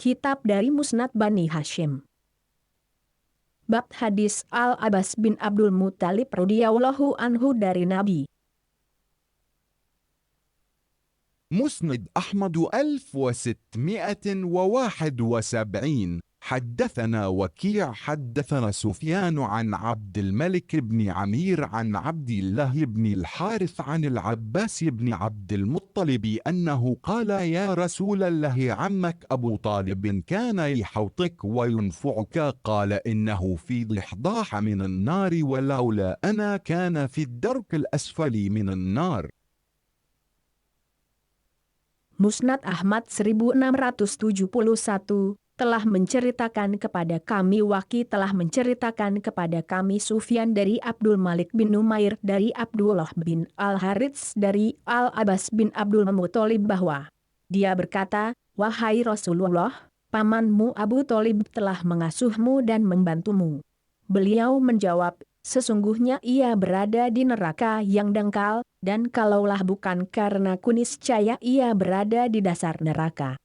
Kitab dari Musnad Bani Hashim. Bab hadis Al-Abbas bin Abdul Muttalib radhiyallahu anhu dari Nabi. مسند أحمد 1671. حدثنا وكيع حدثنا سفيان عن عبد الملك بن عمير عن عبد الله بن الحارث عن العباس بن عبد المطلب أنه قال يا رسول الله عمك أبو طالب كان يحوطك وينفعك، قال إنه في ضحضاح من النار ولولا أنا كان في الدرك الأسفل من النار. Musnad Ahmad 1671 telah menceritakan kepada kami, Waki telah menceritakan kepada kami Sufyan dari Abdul Malik bin Numair dari Abdullah bin Al-Harits dari Al-Abbas bin Abdul Muttalib bahwa dia berkata, wahai Rasulullah, pamanmu Abu Thalib telah mengasuhmu dan membantumu. Beliau menjawab, sesungguhnya ia berada di neraka yang dangkal, dan kalaulah bukan karena kuniscaya ia berada di dasar neraka.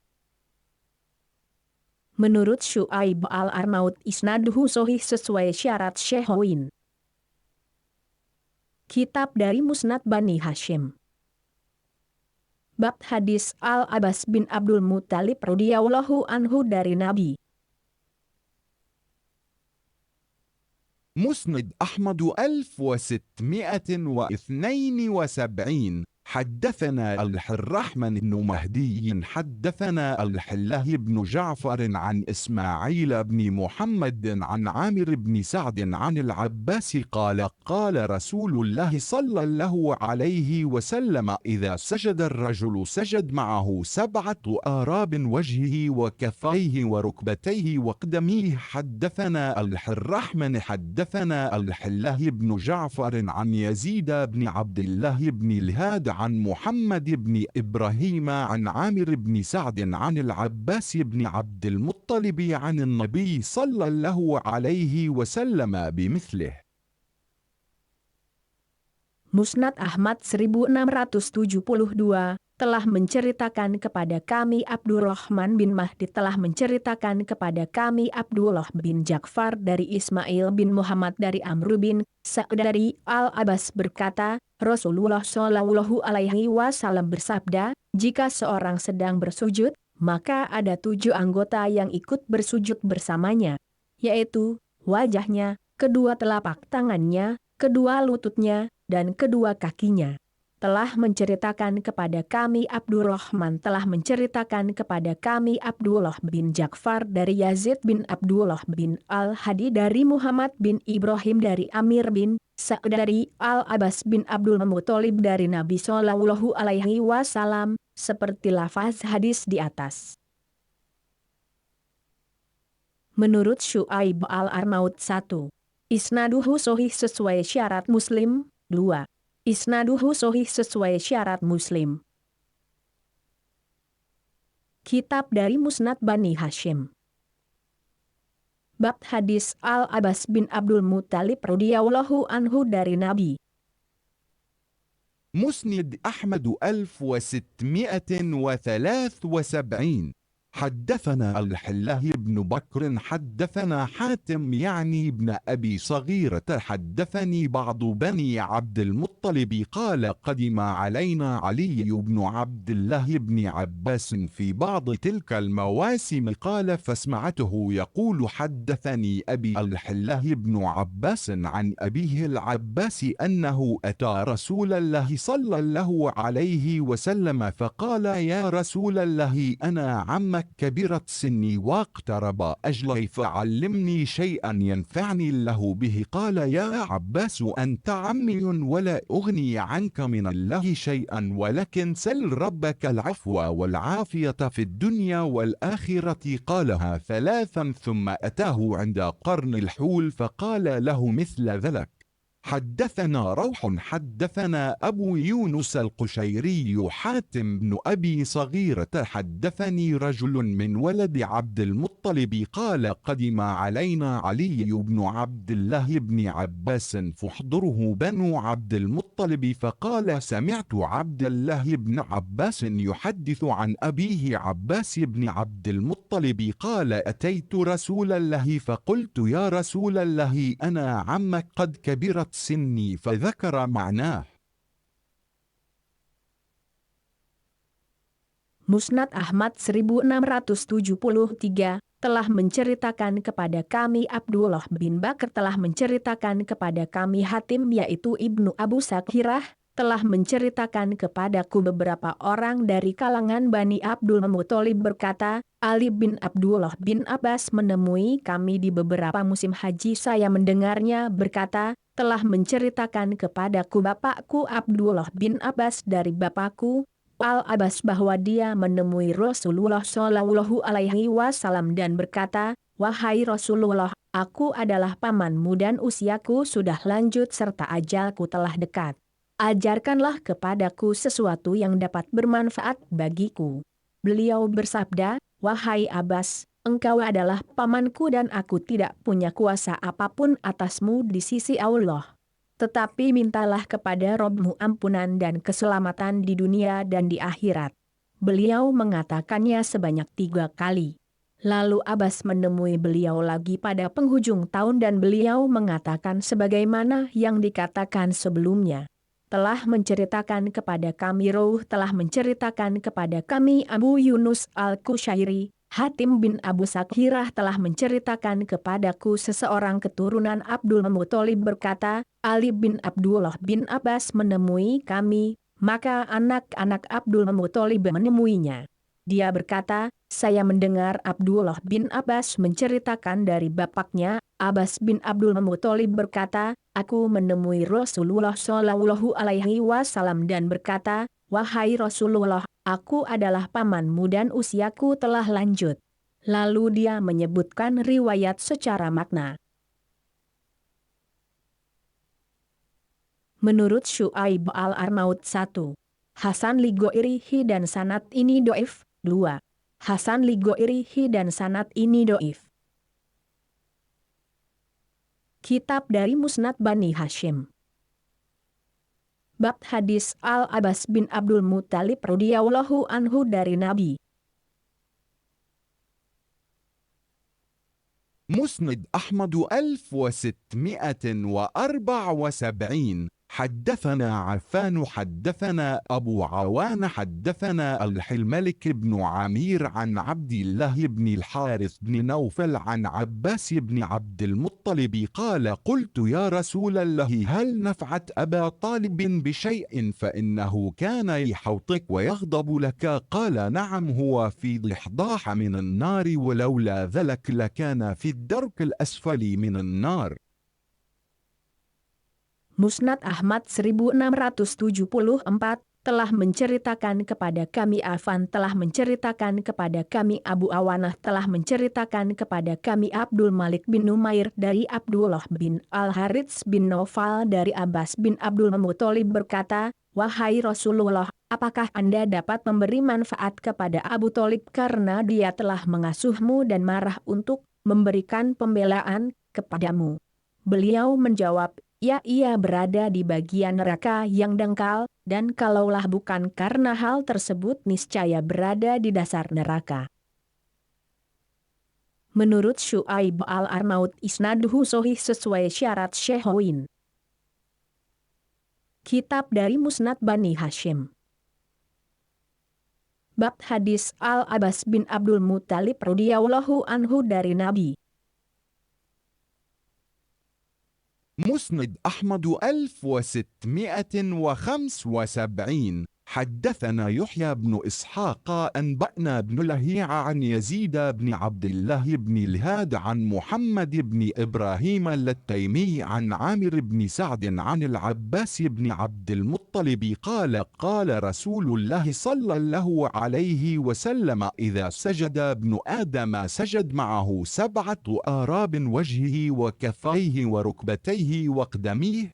Menurut Syu'aib al-Arnaud isnaduhu sahih sesuai syarat Syekhain. Kitab dari Musnad Bani Hashim. Bab hadis Al-Abbas bin Abdul Muttalib radhiyallahu anhu dari Nabi. مسند أحمد 1672. حدثنا الحرحمن بن مهدي حدثنا الحله بن جعفر عن إسماعيل بن محمد عن عامر بن سعد عن العباس قال قال رسول الله صلى الله عليه وسلم إذا سجد الرجل سجد معه 7 آراب وجهه وكفيه وركبتيه وقدميه. حدثنا الحرحمن حدثنا الحله بن جعفر عن يزيد بن عبد الله بن الهاد عن محمد بن إبراهيم عن عامر بن سعد عن العباس بن عبد المطلب عن النبي صلى الله عليه وسلم بمثله. Musnad Ahmad 1672 telah menceritakan kepada kami Abdurrahman bin Mahdi telah menceritakan kepada kami Abdullah bin Ja'far dari Ismail bin Muhammad dari Amr bin Sa'd dari Al-Abbas berkata, Rasulullah Shallallahu Alaihi Wasallam bersabda, jika seorang sedang bersujud, maka ada 7 anggota yang ikut bersujud bersamanya, yaitu wajahnya, kedua telapak tangannya, kedua lututnya, dan kedua kakinya. Telah menceritakan kepada kami Abdurrahman telah menceritakan kepada kami Abdullah bin Ja'far dari Yazid bin Abdullah bin Al-Hadi dari Muhammad bin Ibrahim dari Amir bin Sa'd dari Al-Abbas bin Abdul Muttalib dari Nabi Shallallahu Alaihi Wasallam, seperti lafaz hadis di atas. Menurut Syu'aib al-Arnaud 1. Isnaduhu sahih sesuai syarat Muslim. 2. Isnaduhu sahih sesuai syarat Muslim. Kitab dari Musnad Bani Hashim. Bab hadis Al-Abbas bin Abdul Muttalib radhiyallahu anhu dari Nabi. مسند أحمد 1673. حدثنا الحله بن بكر حدثنا حاتم يعني بن أبي صغيرة حدثني بعض بني عبد المطلب قال قدم علينا علي بن عبد الله بن عباس في بعض تلك المواسم قال فسمعته يقول حدثني أبي الحله بن عباس عن أبيه العباس أنه أتى رسول الله صلى الله عليه وسلم فقال يا رسول الله أنا عمك كبرت سني واقترب أجلي فعلمني شيئا ينفعني الله به قال يا عباس أنت عمي ولا أغني عنك من الله شيئا ولكن سل ربك العفو والعافية في الدنيا والآخرة قالها 3 ثم أتاه عند قرن الحول فقال له مثل ذلك. حدثنا روح حدثنا أبو يونس القشيري حاتم بن أبي صغيرة حدثني رجل من ولد عبد المطلب قال قدم علينا علي بن عبد الله بن عباس فاحضره بنو عبد المطلب فقال سمعت عبد الله بن عباس يحدث عن أبيه عباس بن عبد المطلب قال أتيت رسول الله فقلت يا رسول الله أنا عمك قد كبرت سني فذكر معناه. Musnad Ahmad 1673 telah menceritakan kepada kami Abdullah bin Bakr telah menceritakan kepada kami Hatim yaitu Ibnu Abu Sakhirah telah menceritakan kepadaku beberapa orang dari kalangan Bani Abdul Muthalib berkata, Ali bin Abdullah bin Abbas menemui kami di beberapa musim haji saya mendengarnya berkata, telah menceritakan kepadaku bapakku Abdullah bin Abbas dari bapakku Al-Abbas bahwa dia menemui Rasulullah Shallallahu Alaihi Wasallam dan berkata, wahai Rasulullah, aku adalah pamanmu dan usiaku sudah lanjut serta ajalku telah dekat. Ajarkanlah kepadaku sesuatu yang dapat bermanfaat bagiku. Beliau bersabda, wahai Abbas, engkau adalah pamanku dan aku tidak punya kuasa apapun atasmu di sisi Allah. Tetapi mintalah kepada Robmu ampunan dan keselamatan di dunia dan di akhirat. Beliau mengatakannya sebanyak 3 kali. Lalu Abbas menemui beliau lagi pada penghujung tahun dan beliau mengatakan sebagaimana yang dikatakan sebelumnya. Telah menceritakan kepada kami Rouh telah menceritakan kepada kami Abu Yunus al-Qushairi. Hatim bin Abu Sakhirah telah menceritakan kepadaku seseorang keturunan Abdul Muthalib berkata, Ali bin Abdullah bin Abbas menemui kami, maka anak-anak Abdul Muthalib menemuinya. Dia berkata, saya mendengar Abdullah bin Abbas menceritakan dari bapaknya, Abbas bin Abdul Muthalib berkata, aku menemui Rasulullah Shallallahu Alaihi Wasallam dan berkata, wahai Rasulullah, aku adalah pamanmu dan usiaku telah lanjut. Lalu dia menyebutkan riwayat secara makna. Menurut Syu'aib al-Arnaud 1. Hasan li Ghairihi dan sanad ini doif. 2. Hasan li Ghairihi dan sanad ini doif. Kitab dari Musnad Bani Hashim. Bab hadis Al-Abbas bin Abdul Muthalib radhiyallahu anhu dari Nabi. مسند أحمد 1674 حدثنا عفان حدثنا أبو عوان حدثنا الحلملك بن عمير عن عبد الله بن الحارث بن نوفل عن عباس بن عبد المطلب قال قلت يا رسول الله هل نفعت أبا طالب بشيء فإنه كان يحوطك ويغضب لك قال نعم هو في ضحضاح من النار ولولا ذلك لكان في الدرك الأسفل من النار. Musnad Ahmad 1674 telah menceritakan kepada kami Affan telah menceritakan kepada kami Abu Awanah telah menceritakan kepada kami Abdul Malik bin Numair dari Abdullah bin Al-Harits bin Naufal dari Abbas bin Abdul Muthalib berkata, wahai Rasulullah, apakah Anda dapat memberi manfaat kepada Abu Thalib karena dia telah mengasuhmu dan marah untuk memberikan pembelaan kepadamu? Beliau menjawab, ya ia berada di bagian neraka yang dangkal, dan kalaulah bukan karena hal tersebut niscaya berada di dasar neraka. Menurut Syu'aib al-Arnaud isnaduhu sahih sesuai syarat Syekhuin. Kitab dari Musnad Bani Hashim. Bab hadis Al-Abbas bin Abdul Muthalib radhiyallahu anhu dari Nabi. مسند أحمد 1675 حدثنا يحيى بن إسحاق أنبأنا بن لهيع عن يزيد بن عبد الله بن الهاد عن محمد بن إبراهيم التيمي عن عامر بن سعد عن العباس بن عبد المطلب قال قال رسول الله صلى الله عليه وسلم إذا سجد ابن آدم سجد معه 7 آراب وجهه وكفيه وركبتيه وقدميه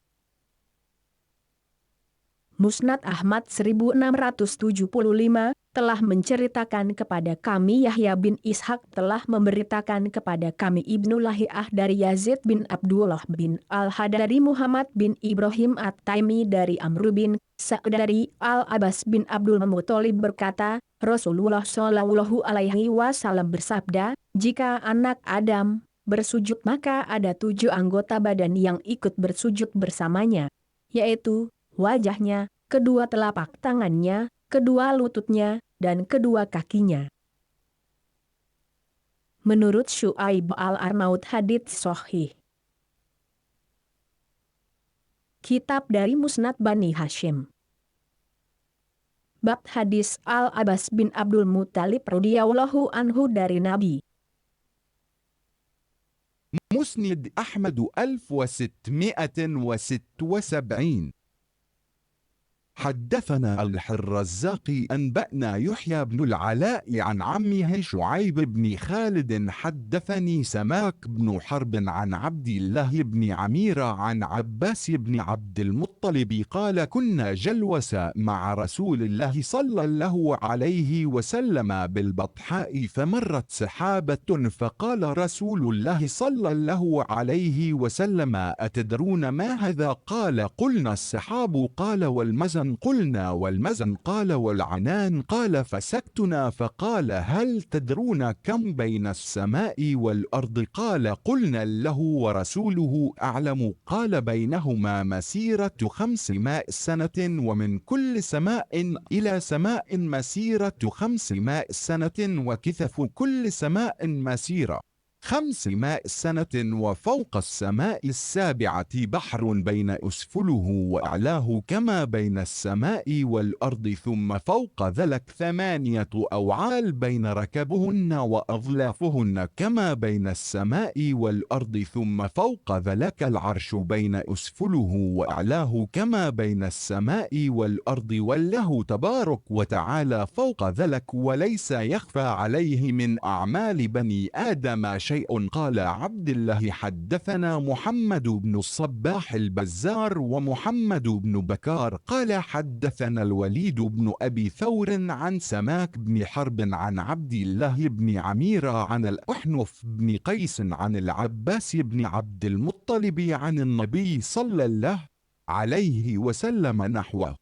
Musnad Ahmad 1675 telah menceritakan kepada kami Yahya bin Ishaq telah memberitakan kepada kami Ibnu Lahiyah dari Yazid bin Abdullah bin Al-Had dari Muhammad bin Ibrahim At-Taimi dari Amr bin Sa'd dari Al-Abbas bin Abdul Muthalib berkata, Rasulullah Shallallahu Alaihi Wasallam bersabda, jika anak Adam bersujud maka ada 7 anggota badan yang ikut bersujud bersamanya, yaitu wajahnya, kedua telapak tangannya, kedua lututnya, dan kedua kakinya. Menurut Syu'aib al-Arnaud hadits sahih. Kitab dari Musnad Bani Hashim. Bab hadis Al-Abbas bin Abdul Muttalib radhiyallahu anhu dari Nabi. مسند أحمد 1676. حدثنا الحرزاقي أنبأنا يحيى بن العلاء عن عمه شعيب بن خالد حدثني سماك بن حرب عن عبد الله بن عميرة عن عباس بن عبد المطلب قال كنا جلوسا مع رسول الله صلى الله عليه وسلم بالبطحاء فمرت سحابة فقال رسول الله صلى الله عليه وسلم أتدرون ما هذا؟ قال قلنا السحاب. قال والمزن؟ قلنا والمزن. قال والعنان؟ قال فسكتنا. فقال هل تدرون كم بين السماء والأرض؟ قال قلنا له ورسوله أعلم. قال بينهما مسيرة 500 سنة ومن كل سماء إلى سماء مسيرة 500 سنة وكثف كل سماء مسيرة 500 سنة وفوق السماء السابعة بحر بين أسفله وأعلاه كما بين السماء والأرض ثم فوق ذلك 8 أوعال بين ركبهن وأظلافهن كما بين السماء والأرض ثم فوق ذلك العرش بين أسفله وأعلاه كما بين السماء والأرض والله تبارك وتعالى فوق ذلك وليس يخفى عليه من أعمال بني آدم شيء. قال عبد الله حدثنا محمد بن الصباح البزار ومحمد بن بكار قال حدثنا الوليد بن أبي ثور عن سماك بن حرب عن عبد الله بن عميرة عن الأحنف بن قيس عن العباس بن عبد المطلب عن النبي صلى الله عليه وسلم نحوه.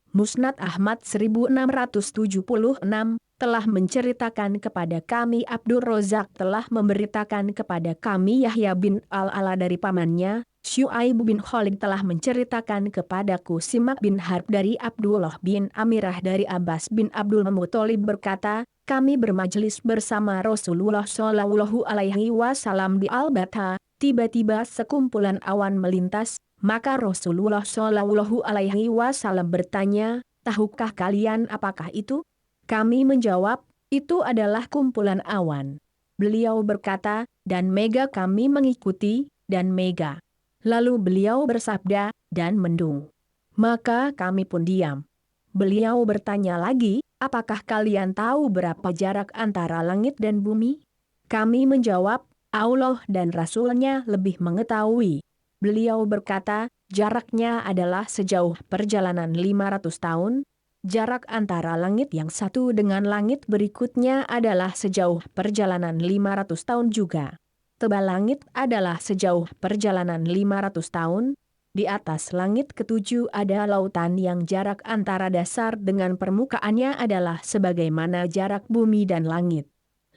Musnad Ahmad 1676 telah menceritakan kepada kami Abdur Razak telah memberitakan kepada kami Yahya bin Al-Ala dari pamannya, Syu'aib bin Khalid telah menceritakan kepadaku Simak bin Harb dari Abdullah bin Amirah dari Abbas bin Abdul Muthalib berkata, kami bermajlis bersama Rasulullah Shallallahu Alaihi Wasallam di Al-Batha, tiba-tiba sekumpulan awan melintas. Maka Rasulullah Shallallahu Alaihi Wasallam bertanya, tahukah kalian apakah itu? Kami menjawab, itu adalah kumpulan awan. Beliau berkata, dan mega kami mengikuti, dan mega. Lalu beliau bersabda, dan mendung. Maka kami pun diam. Beliau bertanya lagi, apakah kalian tahu berapa jarak antara langit dan bumi? Kami menjawab, Allah dan Rasul-Nya lebih mengetahui. Beliau berkata, jaraknya adalah sejauh perjalanan 500 tahun, jarak antara langit yang satu dengan langit berikutnya adalah sejauh perjalanan 500 tahun juga. Tebal langit adalah sejauh perjalanan 500 tahun, di atas langit ketujuh ada lautan yang jarak antara dasar dengan permukaannya adalah sebagaimana jarak bumi dan langit.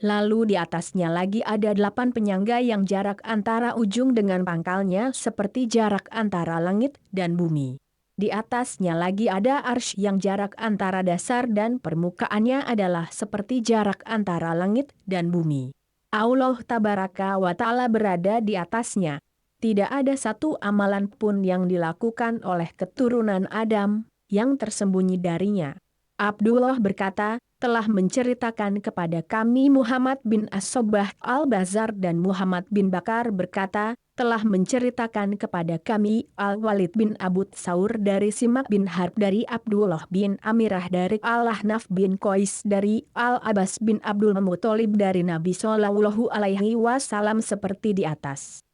Lalu di atasnya lagi ada 8 penyangga yang jarak antara ujung dengan pangkalnya seperti jarak antara langit dan bumi. Di atasnya lagi ada arsy yang jarak antara dasar dan permukaannya adalah seperti jarak antara langit dan bumi. Allah Tabaraka wa Ta'ala berada di atasnya. Tidak ada satu amalan pun yang dilakukan oleh keturunan Adam yang tersembunyi darinya. Abdullah berkata, telah menceritakan kepada kami Muhammad bin As-Sobbah Al-Bazar dan Muhammad bin Bakar berkata, telah menceritakan kepada kami Al-Walid bin Abu Tsaur dari Simak bin Harb dari Abdullah bin Amirah dari Al-Ahnaf bin Qais dari Al-Abbas bin Abdul Muthalib dari Nabi Shallallahu Alaihi Wasallam seperti di atas.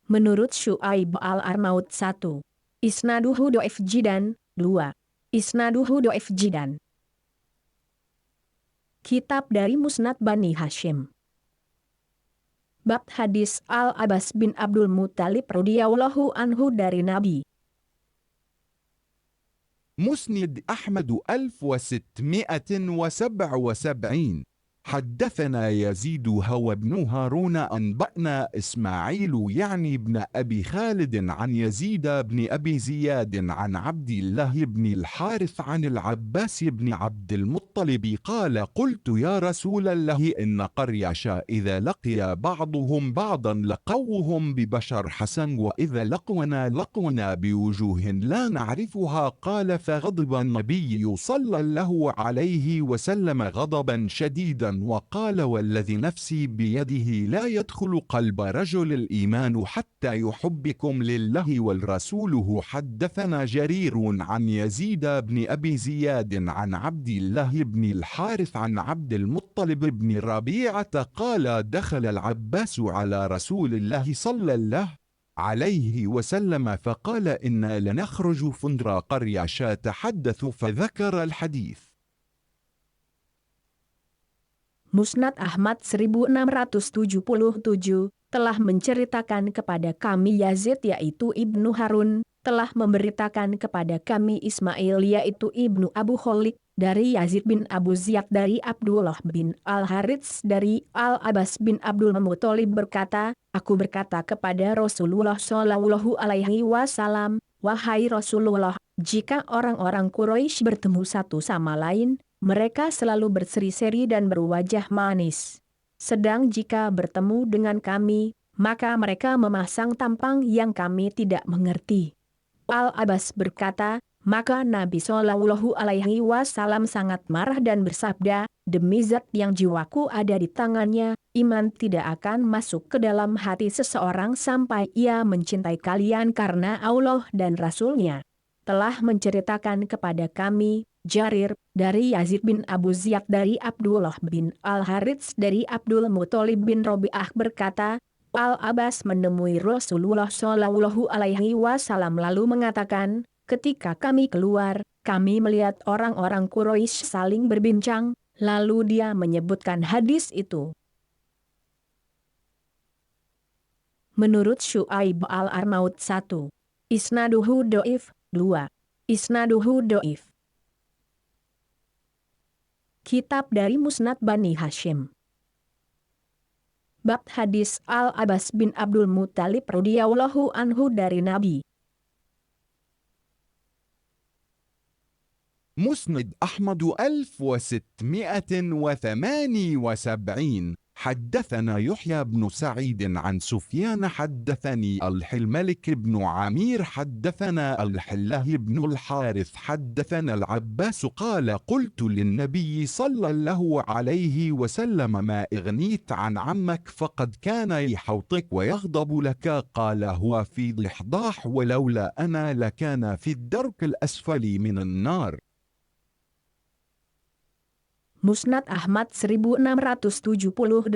Menurut Syu'aib al-Arnaud 1. Isnaduhu do'if jidan. 2. Isnaduhu do'if jidan. Kitab dari Musnad Bani Hashim. Bab hadis Al-Abbas bin Abdul Muttalib radhiyallahu anhu dari Nabi. مسند أحمد 1677. حدثنا يزيد هو بن هارون أنبأنا إسماعيل يعني بن أبي خالد عن يزيد بن أبي زياد عن عبد الله بن الحارث عن العباس بن عبد المطلب قال قلت يا رسول الله إن قريش إذا لقي بعضهم بعضا لقوهم ببشر حسن وإذا لقونا بوجوه لا نعرفها قال فغضب النبي صلى الله عليه وسلم غضبا شديدا وقال والذي نفسي بيده لا يدخل قلب رجل الإيمان حتى يحبكم لله والرسوله. حدثنا جرير عن يزيد بن أبي زياد عن عبد الله بن الحارث عن عبد المطلب بن ربيعة قال دخل العباس على رسول الله صلى الله عليه وسلم فقال إنا لنخرج فندر قريش تحدث فذكر الحديث. Musnad Ahmad 1677 telah menceritakan kepada kami Yazid yaitu Ibnu Harun, telah memberitakan kepada kami Ismail yaitu Ibnu Abu Khalid, dari Yazid bin Abu Ziyad dari Abdullah bin Al-Harits dari Al-Abbas bin Abdul Muttalib berkata, aku berkata kepada Rasulullah Shallallahu Alaihi Wasallam, wahai Rasulullah, jika orang-orang Quraisy bertemu satu sama lain, mereka selalu berseri-seri dan berwajah manis. Sedang jika bertemu dengan kami, maka mereka memasang tampang yang kami tidak mengerti. Al-Abbas berkata, maka Nabi Shallallahu Alaihi Wasallam sangat marah dan bersabda, demi zat yang jiwaku ada di tangannya, iman tidak akan masuk ke dalam hati seseorang sampai ia mencintai kalian karena Allah dan Rasul-Nya. Telah menceritakan kepada kami, Jarir, dari Yazid bin Abu Ziyad dari Abdullah bin Al-Harits dari Abdul Muttalib bin Robi'ah berkata, Al-Abbas menemui Rasulullah Shallallahu Alaihi Wasallam lalu mengatakan, ketika kami keluar, kami melihat orang-orang Quraisy saling berbincang, lalu dia menyebutkan hadis itu. Menurut Syu'aib al-Arnaud 1. Isnaduhu do'if. 2. Isnaduhu do'if. Kitab dari Musnad Bani Hashim. Bab hadis Al-Abbas bin Abdul Muttalib radhiyallahu anhu dari Nabi. مسند أحمد 1678. حدثنا يحيى بن سعيد عن سفيان حدثني الحلملك بن عمير حدثنا الحله بن الحارث حدثنا العباس قال قلت للنبي صلى الله عليه وسلم ما اغنيت عن عمك فقد كان يحوطك ويغضب لك قال هو في ضحضاح ولولا أنا لكان في الدرك الأسفل من النار. Musnad Ahmad 1678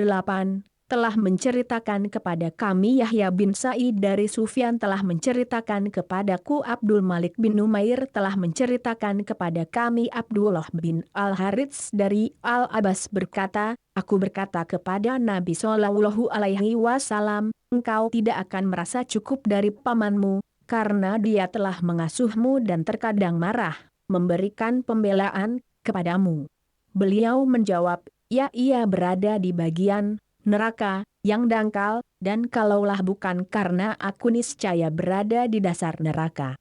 telah menceritakan kepada kami Yahya bin Sa'id dari Sufyan telah menceritakan kepadaku Abdul Malik bin Numair telah menceritakan kepada kami Abdullah bin Al-Harits dari Al-Abbas berkata, aku berkata kepada Nabi Shallallahu Alaihi Wasallam, engkau tidak akan merasa cukup dari pamanmu, karena dia telah mengasuhmu dan terkadang marah, memberikan pembelaan kepadamu. Beliau menjawab, ya ia berada di bagian neraka yang dangkal, dan kalaulah bukan karena aku niscaya berada di dasar neraka.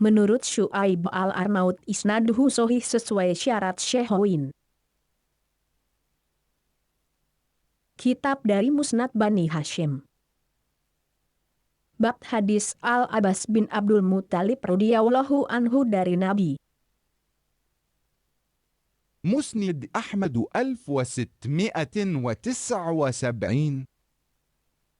Menurut Syu'aib al-Arnaud isnaduhu sahih sesuai syarat Syekhain. Kitab dari Musnad Bani Hashim. Bab hadis Al-Abbas bin Abdul Muttalib radhiyallahu anhu dari Nabi. مسند أحمد 1679.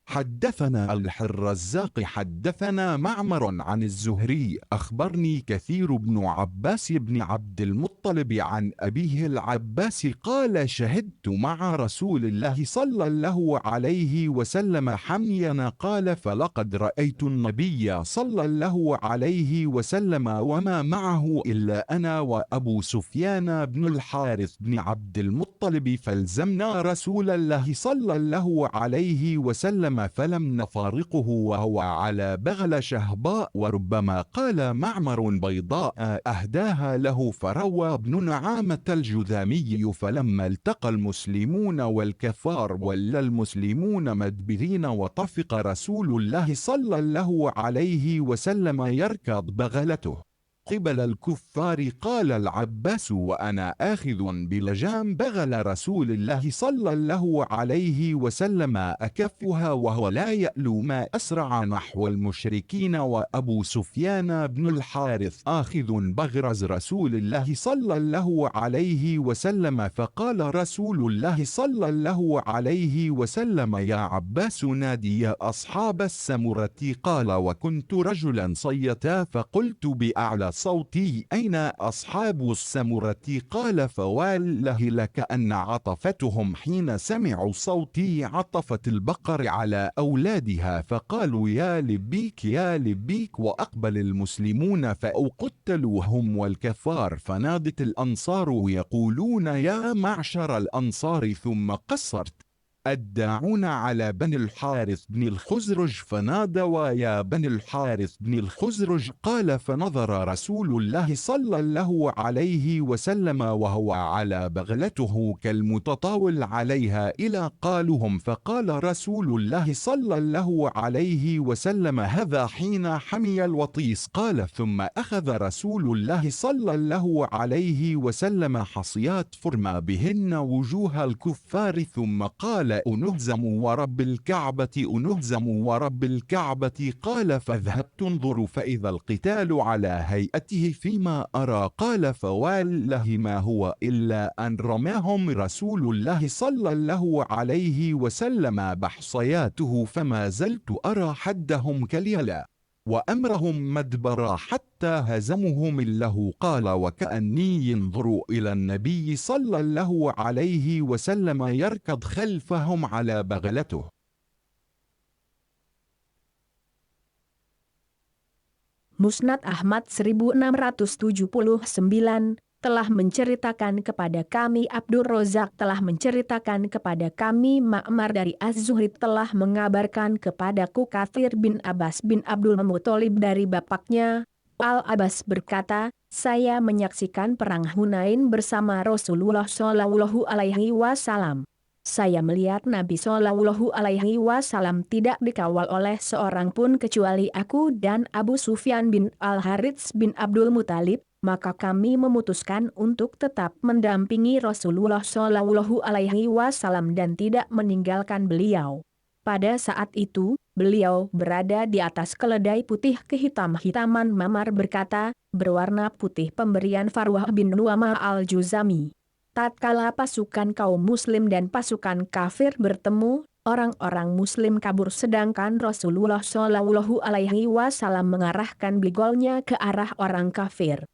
حدثنا الرزاق حدثنا معمر عن الزهري أخبرني كثير بن عباس بن عبد المطلب عن أبيه العباس قال شهدت مع رسول الله صلى الله عليه وسلم حميا قال فلقد رأيت النبي صلى الله عليه وسلم وما معه إلا أنا وأبو سفيان بن الحارث بن عبد المطلب فالزمنا رسول الله صلى الله عليه وسلم فلم نفارقه وهو على بغل شهباء وربما قال معمر بيضاء أهداها له فروى ابن نعامة الجذامي فلما التقى المسلمون والكفار ولى المسلمون مدبرين وطفق رسول الله صلى الله عليه وسلم يركض بغلته قبل الكفار قال العباس وأنا آخذ بلجام بغل رسول الله صلى الله عليه وسلم أكفها وهو لا يألو ما أسرع نحو المشركين وأبو سفيان بن الحارث آخذ بغرز رسول الله صلى الله عليه وسلم فقال رسول الله صلى الله عليه وسلم يا عباس نادي يا أصحاب السمرة قال وكنت رجلا صيتا فقلت بأعلى صوتي أين أصحاب السمرة قال فوالله لك أن عطفتهم حين سمعوا صوتي عطفت البقر على أولادها فقالوا يا لبيك يا لبيك وأقبل المسلمون فأقتلوا هم والكفار فنادت الأنصار يقولون يا معشر الأنصار ثم قصرت الداعون على بني الحارث بن الخزرج فنادوا يا بني الحارث بن الخزرج قال فنظر رسول الله صلى الله عليه وسلم وهو على بغلته كالمتطاول عليها إلى قالهم فقال رسول الله صلى الله عليه وسلم هذا حين حمي الوطيس قال ثم أخذ رسول الله صلى الله عليه وسلم حصيات فرما بهن وجوه الكفار ثم قال أنهزم ورب الكعبة أنهزم ورب الكعبة قال فاذهبت انظر فإذا القتال على هيئته فيما أرى قال فوالله ما هو إلا أن رماهم رسول الله صلى الله عليه وسلم بحصياته فما زلت أرى حدهم كاليلا وأمرهم مدبرا حتى هزمهم الله قال وكأني ينظر إلى النبي صلى الله عليه وسلم يركض خلفهم على بغلته. Musnad Ahmad 1679 telah menceritakan kepada kami Abdur Rozak telah menceritakan kepada kami Ma'mar dari Az-Zuhri telah mengabarkan kepadaku Kathir bin Abbas bin Abdul Muthalib dari bapaknya. Al-Abbas berkata, saya menyaksikan perang Hunain bersama Rasulullah Shallallahu Alaihi Wasallam. Saya melihat Nabi Shallallahu Alaihi Wasallam tidak dikawal oleh seorang pun kecuali aku dan Abu Sufyan bin Al-Harits bin Abdul Muthalib. Maka kami memutuskan untuk tetap mendampingi Rasulullah Shallallahu Alaihi Wasallam dan tidak meninggalkan beliau. Pada saat itu, beliau berada di atas keledai putih kehitam-hitaman. Ma'mar berkata, berwarna putih pemberian Farwah bin Nu'ama al-Juzami. Tatkala pasukan kaum muslim dan pasukan kafir bertemu, orang-orang muslim kabur sedangkan Rasulullah Shallallahu Alaihi Wasallam mengarahkan bigolnya ke arah orang kafir.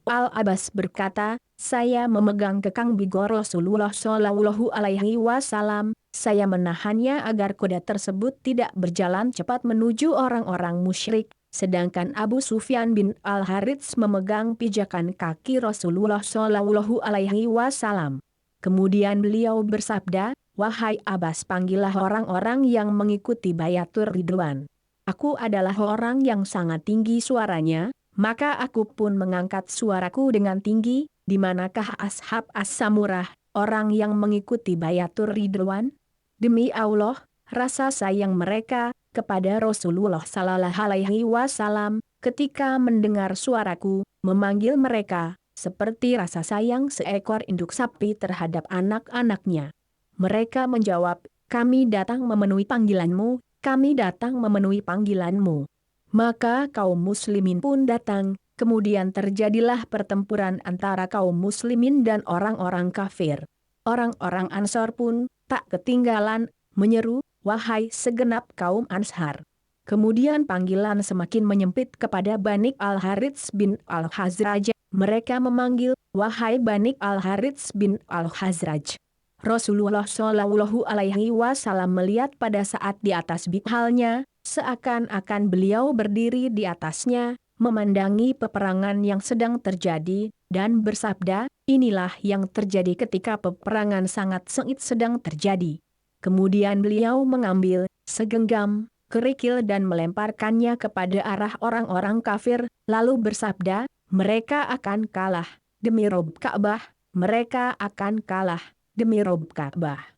Al-Abbas berkata, saya memegang kekang bigol Rasulullah Shallallahu Alaihi Wasallam, saya menahannya agar kuda tersebut tidak berjalan cepat menuju orang-orang musyrik, sedangkan Abu Sufyan bin Al-Harits memegang pijakan kaki Rasulullah Shallallahu Alaihi Wasallam. Kemudian beliau bersabda, wahai Abbas panggillah orang-orang yang mengikuti Bayatur Ridwan. Aku adalah orang yang sangat tinggi suaranya. Maka aku pun mengangkat suaraku dengan tinggi, di manakah ashab as-samurah, orang yang mengikuti Bayatur Ridwan? Demi Allah, rasa sayang mereka kepada Rasulullah Sallallahu Alaihi Wasallam, ketika mendengar suaraku, memanggil mereka, seperti rasa sayang seekor induk sapi terhadap anak-anaknya. Mereka menjawab, kami datang memenuhi panggilanmu, kami datang memenuhi panggilanmu. Maka kaum muslimin pun datang, kemudian terjadilah pertempuran antara kaum muslimin dan orang-orang kafir. Orang-orang Ansor pun tak ketinggalan, menyeru, wahai segenap kaum Ansar. Kemudian panggilan semakin menyempit kepada Bani Al-Harits bin Al-Hazraj. Mereka memanggil, wahai Bani Al-Harits bin Al-Hazraj. Rasulullah Shallallahu Alaihi Wasallam melihat pada saat di atas bihalnya, seakan-akan beliau berdiri di atasnya, memandangi peperangan yang sedang terjadi, dan bersabda, inilah yang terjadi ketika peperangan sangat sengit sedang terjadi. Kemudian beliau mengambil segenggam kerikil dan melemparkannya kepada arah orang-orang kafir, lalu bersabda, mereka akan kalah, demi Rob Ka'bah, mereka akan kalah, demi Rob Ka'bah.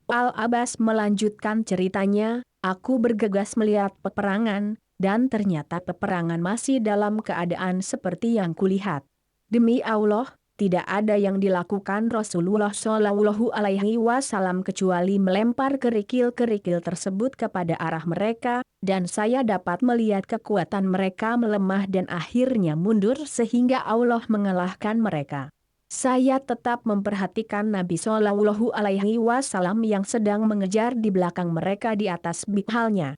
Al-Abbas melanjutkan ceritanya, aku bergegas melihat peperangan, dan ternyata peperangan masih dalam keadaan seperti yang kulihat. Demi Allah, tidak ada yang dilakukan Rasulullah Shallallahu Alaihi Wasallam kecuali melempar kerikil-kerikil tersebut kepada arah mereka, dan saya dapat melihat kekuatan mereka melemah dan akhirnya mundur sehingga Allah mengalahkan mereka. Saya tetap memperhatikan Nabi Shallallahu Alaihi Wasallam yang sedang mengejar di belakang mereka di atas bihalnya.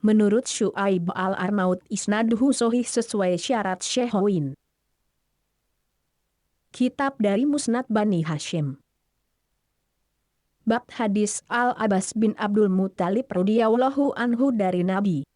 Menurut Syu'aib al-Arnaud isnaduhu sahih sesuai syarat Syekhoin. Kitab dari Musnad Bani Hashim. Bab hadis Al-Abbas bin Abdul Muttalib radhiyallahu anhu dari Nabi.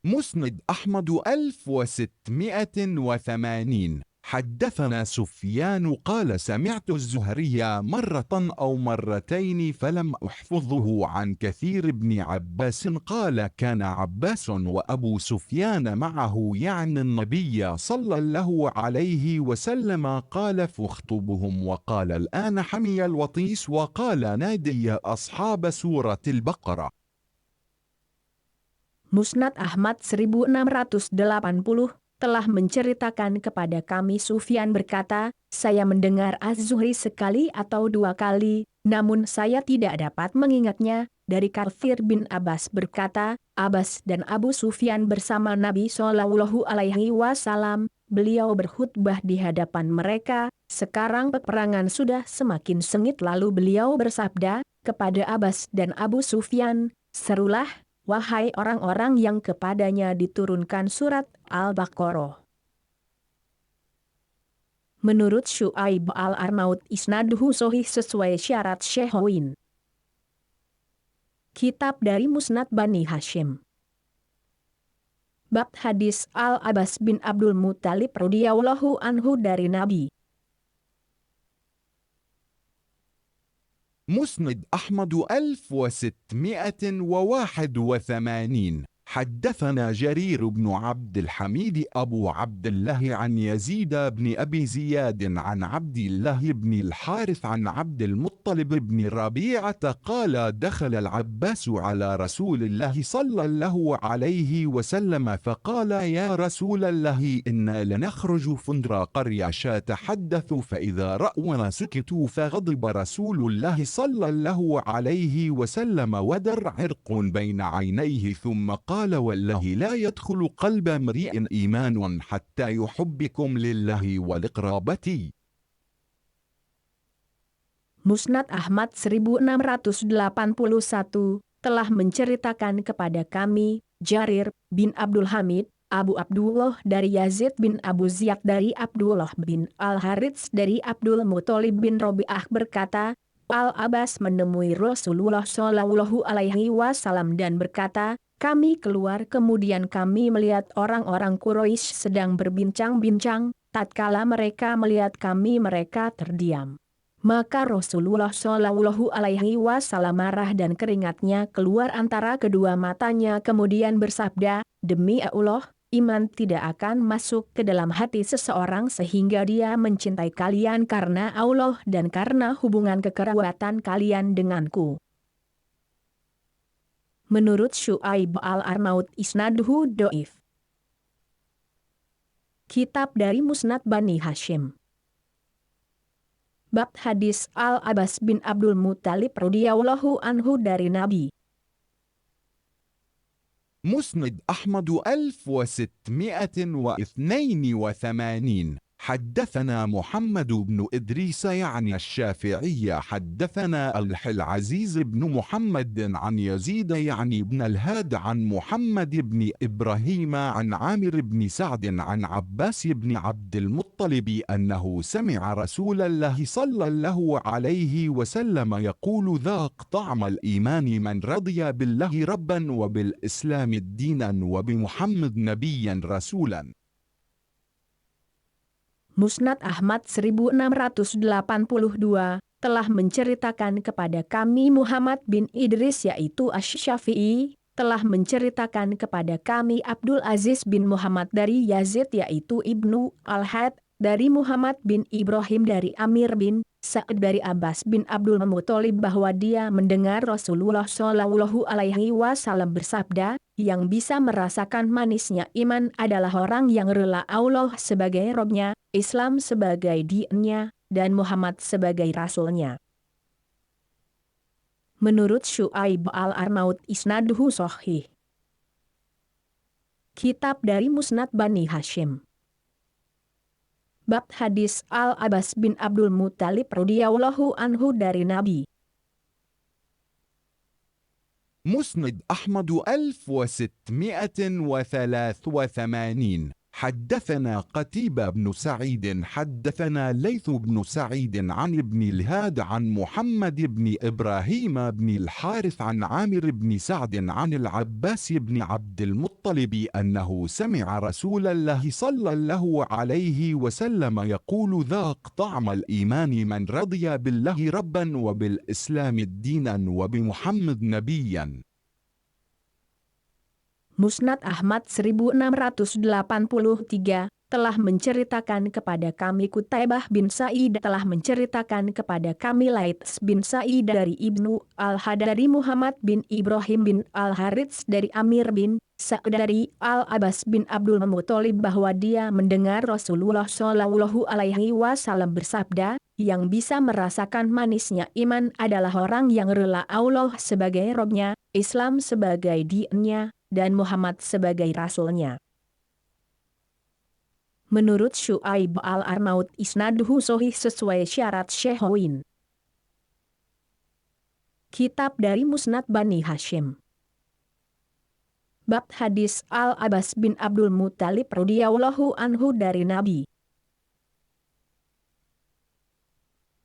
مسند أحمد 1680 حدثنا سفيان قال سمعت الزهري مرة أو مرتين فلم أحفظه عن كثير بن عباس قال كان عباس وأبو سفيان معه يعني النبي صلى الله عليه وسلم قال فاخطبهم وقال الآن حمي الوطيس وقال نادي أصحاب سورة البقرة. Musnad Ahmad 1680 telah menceritakan kepada kami Sufyan berkata, saya mendengar Az-Zuhri sekali atau dua kali, namun saya tidak dapat mengingatnya, dari Kathir bin Abbas berkata, Abbas dan Abu Sufyan bersama Nabi Shallallahu Alaihi Wasallam, beliau berkhutbah di hadapan mereka, sekarang peperangan sudah semakin sengit lalu beliau bersabda, kepada Abbas dan Abu Sufyan, serulah, wahai orang-orang yang kepadanya diturunkan surat Al-Baqarah. Menurut Syu'aib al-Arnaud isnaduhu sahih sesuai syarat Syekhoin. Kitab dari Musnad Bani Hashim. Bab hadis Al-Abbas bin Abdul Muttalib radhiyallahu anhu dari Nabi. مسند أحمد 1681 حدثنا جرير بن عبد الحميد أبو عبد الله عن يزيد بن أبي زياد عن عبد الله بن الحارث عن عبد المطلب بن ربيعة قال دخل العباس على رسول الله صلى الله عليه وسلم فقال يا رسول الله إنا لنخرج فندر قرية تحدث فإذا رأونا سكتوا فغضب رسول الله صلى الله عليه وسلم ودر عرق بين عينيه ثم قال والله لا يدخل قلب امرئ إيمان حتى يحبكم لله ولقرابتي. Musnad Ahmad 1681 telah menceritakan kepada kami Jarir bin Abdul Hamid, Abu Abdullah dari Yazid bin Abu Ziyad dari Abdullah bin Al-Harits dari Abdul Muttalib bin Robi'ah berkata, Al-Abbas menemui Rasulullah Shallallahu Alaihi Wasallam dan berkata, kami keluar kemudian kami melihat orang-orang Quraisy sedang berbincang-bincang, tatkala mereka melihat kami mereka terdiam. Maka Rasulullah Shallallahu Alaihi Wasallam marah dan keringatnya keluar antara kedua matanya kemudian bersabda, demi Allah, iman tidak akan masuk ke dalam hati seseorang sehingga dia mencintai kalian karena Allah dan karena hubungan kekerabatan kalian denganku. Menurut Syu'aib al-Arnaud isnaduhu do'if. Kitab dari Musnad Bani Hashim. Bab hadis Al-Abbas bin Abdul Muttalib radhiyallahu anhu dari Nabi. مسند أحمد 1682 حدثنا محمد بن إدريس يعني الشافعي حدثنا العزيز بن محمد عن يزيد يعني بن الهاد عن محمد بن إبراهيم عن عامر بن سعد عن عباس بن عبد المطلب أنه سمع رسول الله صلى الله عليه وسلم يقول ذاق طعم الإيمان من رضي بالله ربا وبالإسلام دينا وبمحمد نبيا رسولا. Musnad Ahmad 1682 telah menceritakan kepada kami Muhammad bin Idris yaitu Asy-Syafi'i, telah menceritakan kepada kami Abdul Aziz bin Muhammad dari Yazid yaitu Ibnu Al-Had, dari Muhammad bin Ibrahim dari Amir bin Sa'ad dari Abbas bin Abdul Muthalib bahwa dia mendengar Rasulullah Shallallahu Alaihi Wasallam bersabda, yang bisa merasakan manisnya iman adalah orang yang rela Allah sebagai Robnya, Islam sebagai dinnya, dan Muhammad sebagai Rasulnya. Menurut Syu'aib al-Arnaud isnaduhu sahih. Kitab dari Musnad Bani Hashim. Bab hadis Al-Abbas bin Abdul Muthalib radhiyallahu anhu dari Nabi. مسند أحمد 1683 حدثنا قتيبة بن سعيد حدثنا ليث بن سعيد عن ابن الهاد عن محمد بن إبراهيم بن الحارث عن عامر بن سعد عن العباس بن عبد المطلب أنه سمع رسول الله صلى الله عليه وسلم يقول ذاق طعم الإيمان من رضي بالله ربا وبالإسلام دينا وبمحمد نبيا. Musnad Ahmad 1683 telah menceritakan kepada kami Qutaibah bin Sa'id telah menceritakan kepada kami Laits bin Sa'id dari Ibnu Al-Had dari Muhammad bin Ibrahim bin Al-Harits dari Amir bin Sa'ad dari Al-Abbas bin Abdul Muthalib bahwa dia mendengar Rasulullah Shallallahu Alaihi Wasallam bersabda, yang bisa merasakan manisnya iman adalah orang yang rela Allah sebagai Robnya, Islam sebagai dinnya, dan Muhammad sebagai Rasulnya. Menurut Syu'aib al-Arnaud isnaduhu sahih sesuai syarat Syekhuin. Kitab dari Musnad Bani Hashim. Bab hadis Al-Abbas bin Abdul Muthalib radhiyallahu anhu dari Nabi.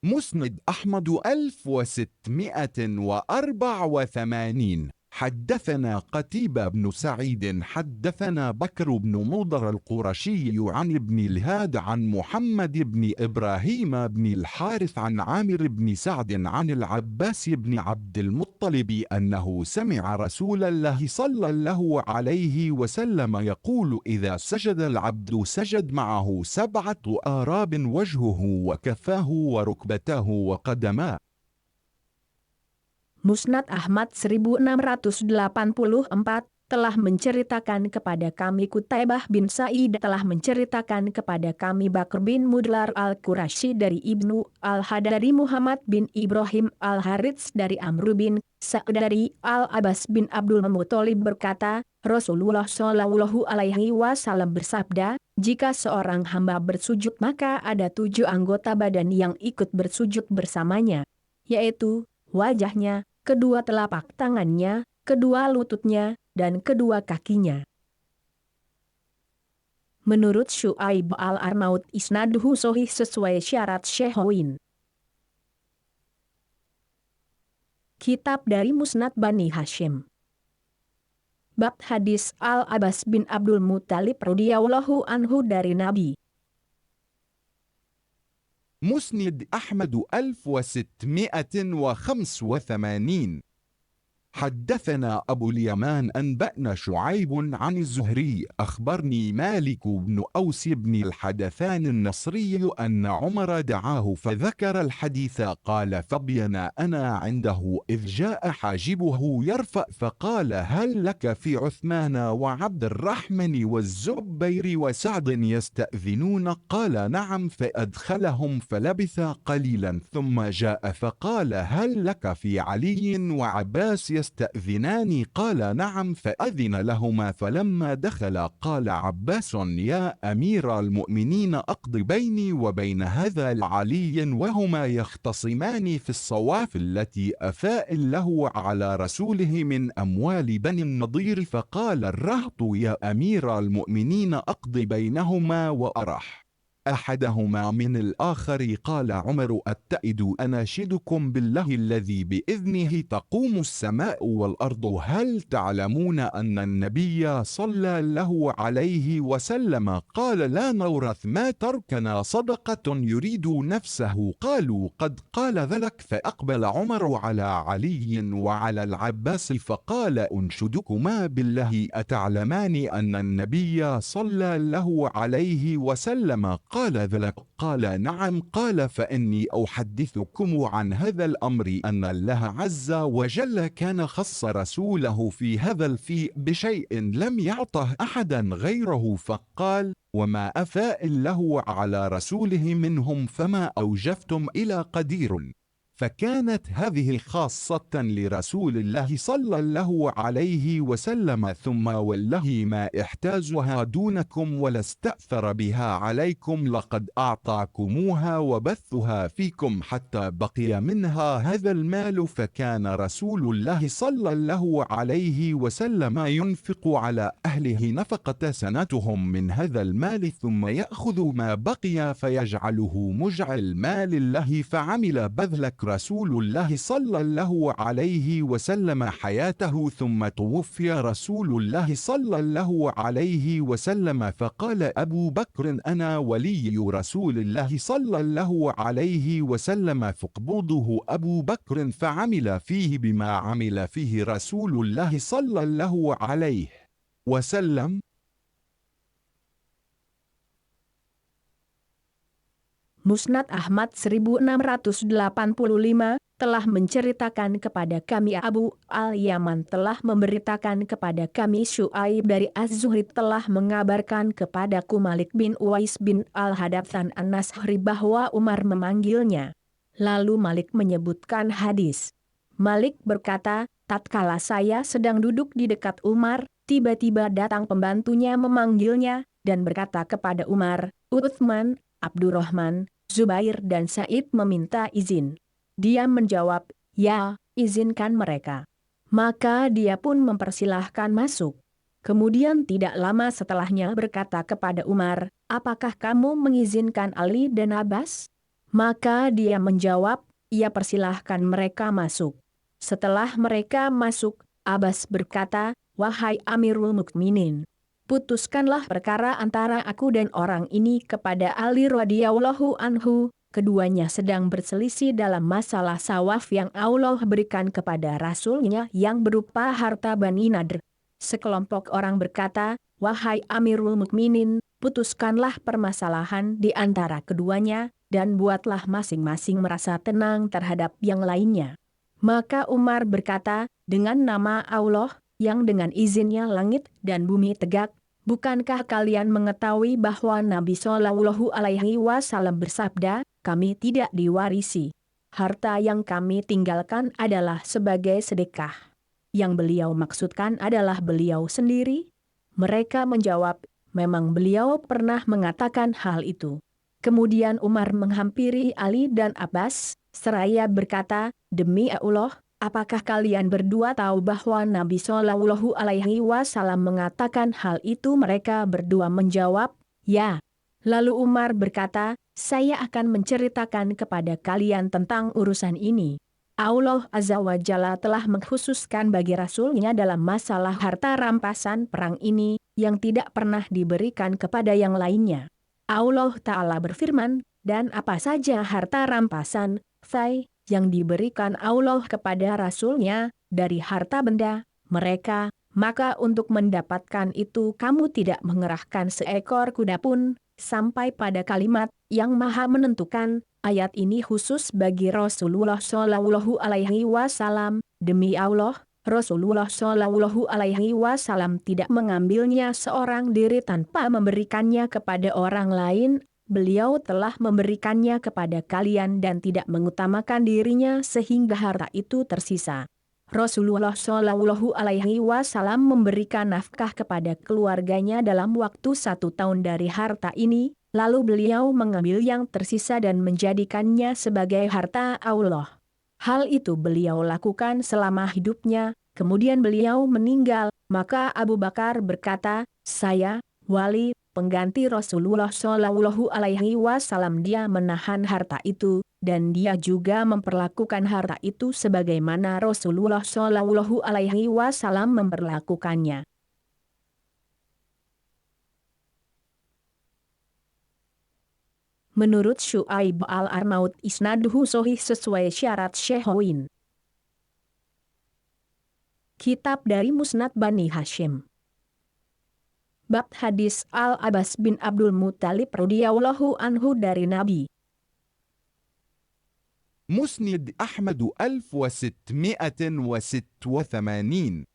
مسند أحمد 1684 حدثنا قتيبة بن سعيد حدثنا بكر بن مضر القرشي عن ابن الهاد عن محمد بن إبراهيم بن الحارث عن عامر بن سعد عن العباس بن عبد المطلب أنه سمع رسول الله صلى الله عليه وسلم يقول إذا سجد العبد سجد معه 7 آراب وجهه وكفاه وركبتاه وقدماه. Musnad Ahmad 1684 telah menceritakan kepada kami Qutaibah bin Sa'id telah menceritakan kepada kami Bakr bin Mudlar al-Qurashi dari Ibnu Al-Had dari Muhammad bin Ibrahim Al-Harits dari Amr bin Sa'ad dari Al-Abbas bin Abdul Muthalib berkata, Rasulullah Shallallahu Alaihi Wasallam bersabda, jika seorang hamba bersujud maka ada 7 anggota badan yang ikut bersujud bersamanya, yaitu wajahnya, kedua telapak tangannya, kedua lututnya, dan kedua kakinya. Menurut Syu'aib al-Arnaud isnaduhu sahih sesuai syarat Syekhuin. Kitab dari Musnad Bani Hashim. Bab hadis Al-Abbas bin Abdul Muthalib radhiyallahu anhu dari Nabi. مسند أحمد 1685 حدثنا أبو اليمان أنبأنا شعيب عن الزهري أخبرني مالك بن أوس بن الحدثان النصري أن عمر دعاه فذكر الحديث قال فبينا أنا عنده إذ جاء حاجبه يرفع فقال هل لك في عثمان وعبد الرحمن والزبير وسعد يستأذنون قال نعم فأدخلهم فلبث قليلا ثم جاء فقال هل لك في علي وعباس أتستأذنان؟ قال نعم، فأذن لهما. فلما دخل قال عباس: يا أمير المؤمنين، أقض بيني وبين هذا العلي وهما يختصمان في الصواف التي أفاء له على رسوله من أموال بني النضير. فقال الرهط: يا أمير المؤمنين، أقض بينهما وأرح أحدهما من الآخر. قال عمر: أتئد أناشدكم بالله الذي بإذنه تقوم السماء والأرض، هل تعلمون أن النبي صلى الله عليه وسلم قال: لا نورث ما تركنا صدقة يريد نفسه؟ قالوا: قد قال ذلك. فأقبل عمر على علي وعلى العباس فقال: أنشدكما بالله، أتعلمان أن النبي صلى الله عليه وسلم قال ذلك؟ قال نعم. قال: فإني أحدثكم عن هذا الأمر أن الله عز وجل كان خص رسوله في هذا الفيء بشيء لم يعطه أحدا غيره، فقال: وما أفاء الله على رسوله منهم فما أوجفتم إلى قدير. فكانت هذه خاصة لرسول الله صلى الله عليه وسلم، ثم والله ما احتاجها دونكم ولا استأثر بها عليكم، لقد أعطاكموها وبثها فيكم حتى بقي منها هذا المال. فكان رسول الله صلى الله عليه وسلم ينفق على أهله نفقة سنتهم من هذا المال، ثم يأخذ ما بقي فيجعله مجعل مال الله. فعمل بذلك رسول الله صلى الله عليه وسلم حياته، ثم توفي رسول الله صلى الله عليه وسلم. فقال أبو بكر: أنا ولي رسول الله صلى الله عليه وسلم. فاقبضه أبو بكر فعمل فيه بما عمل فيه رسول الله صلى الله عليه وسلم. Musnad Ahmad 1685 telah menceritakan kepada kami Abu al-Yaman telah memberitakan kepada kami Syuaib dari Az-Zuhri telah mengabarkan kepadaku Malik bin Uwais bin Al-Hadatsan An-Nasri bahwa Umar memanggilnya. Lalu Malik menyebutkan hadis. Malik berkata, tatkala saya sedang duduk di dekat Umar, tiba-tiba datang pembantunya memanggilnya dan berkata kepada Umar, Utsman, Abdurrahman, Zubair dan Said meminta izin. Dia menjawab, ya, izinkan mereka. Maka dia pun mempersilahkan masuk. Kemudian tidak lama setelahnya berkata kepada Umar, apakah kamu mengizinkan Ali dan Abbas? Maka dia menjawab, ia persilahkan mereka masuk. Setelah mereka masuk, Abbas berkata, wahai Amirul Mukminin, putuskanlah perkara antara aku dan orang ini kepada Ali radhiyallahu anhu. Keduanya sedang berselisih dalam masalah sawaf yang Allah berikan kepada Rasul-Nya yang berupa harta Bani Nadr. Sekelompok orang berkata, wahai Amirul Mukminin, putuskanlah permasalahan di antara keduanya, dan buatlah masing-masing merasa tenang terhadap yang lainnya. Maka Umar berkata, dengan nama Allah, yang dengan izinnya langit dan bumi tegak, bukankah kalian mengetahui bahwa Nabi Shallallahu Alaihi Wasallam bersabda, kami tidak diwarisi. Harta yang kami tinggalkan adalah sebagai sedekah. Yang beliau maksudkan adalah beliau sendiri? Mereka menjawab, memang beliau pernah mengatakan hal itu. Kemudian Umar menghampiri Ali dan Abbas, seraya berkata, demi Allah, apakah kalian berdua tahu bahwa Nabi Shallallahu Alaihi Wasallam mengatakan hal itu? Mereka berdua menjawab, ya. Lalu Umar berkata, saya akan menceritakan kepada kalian tentang urusan ini. Allah Azza wa Jalla telah mengkhususkan bagi Rasul-Nya dalam masalah harta rampasan perang ini, yang tidak pernah diberikan kepada yang lainnya. Allah Ta'ala berfirman, dan apa saja harta rampasan, yang diberikan Allah kepada Rasul-Nya, dari harta benda, mereka, maka untuk mendapatkan itu kamu tidak mengerahkan seekor kuda pun, sampai pada kalimat, yang maha menentukan. Ayat ini khusus bagi Rasulullah Shallallahu Alaihi Wasallam, demi Allah, Rasulullah Shallallahu Alaihi Wasallam tidak mengambilnya seorang diri tanpa memberikannya kepada orang lain. Beliau telah memberikannya kepada kalian dan tidak mengutamakan dirinya sehingga harta itu tersisa. Rasulullah Shallallahu Alaihi Wasallam memberikan nafkah kepada keluarganya dalam waktu 1 tahun dari harta ini, lalu beliau mengambil yang tersisa dan menjadikannya sebagai harta Allah. Hal itu beliau lakukan selama hidupnya, kemudian beliau meninggal, maka Abu Bakar berkata, saya, wali, pengganti Rasulullah Shallallahu Alaihi Wasallam. Dia menahan harta itu, dan dia juga memperlakukan harta itu sebagaimana Rasulullah Shallallahu Alaihi Wasallam memperlakukannya. Menurut Syu'aib al-Arnaud isnaduhu sahih sesuai syarat Syekhuin. Kitab dari Musnad Bani Hashim. Bab hadis Al-Abbas bin Abdul Muttalib radhiyallahu anhu dari Nabi. مسند أحمد 1686.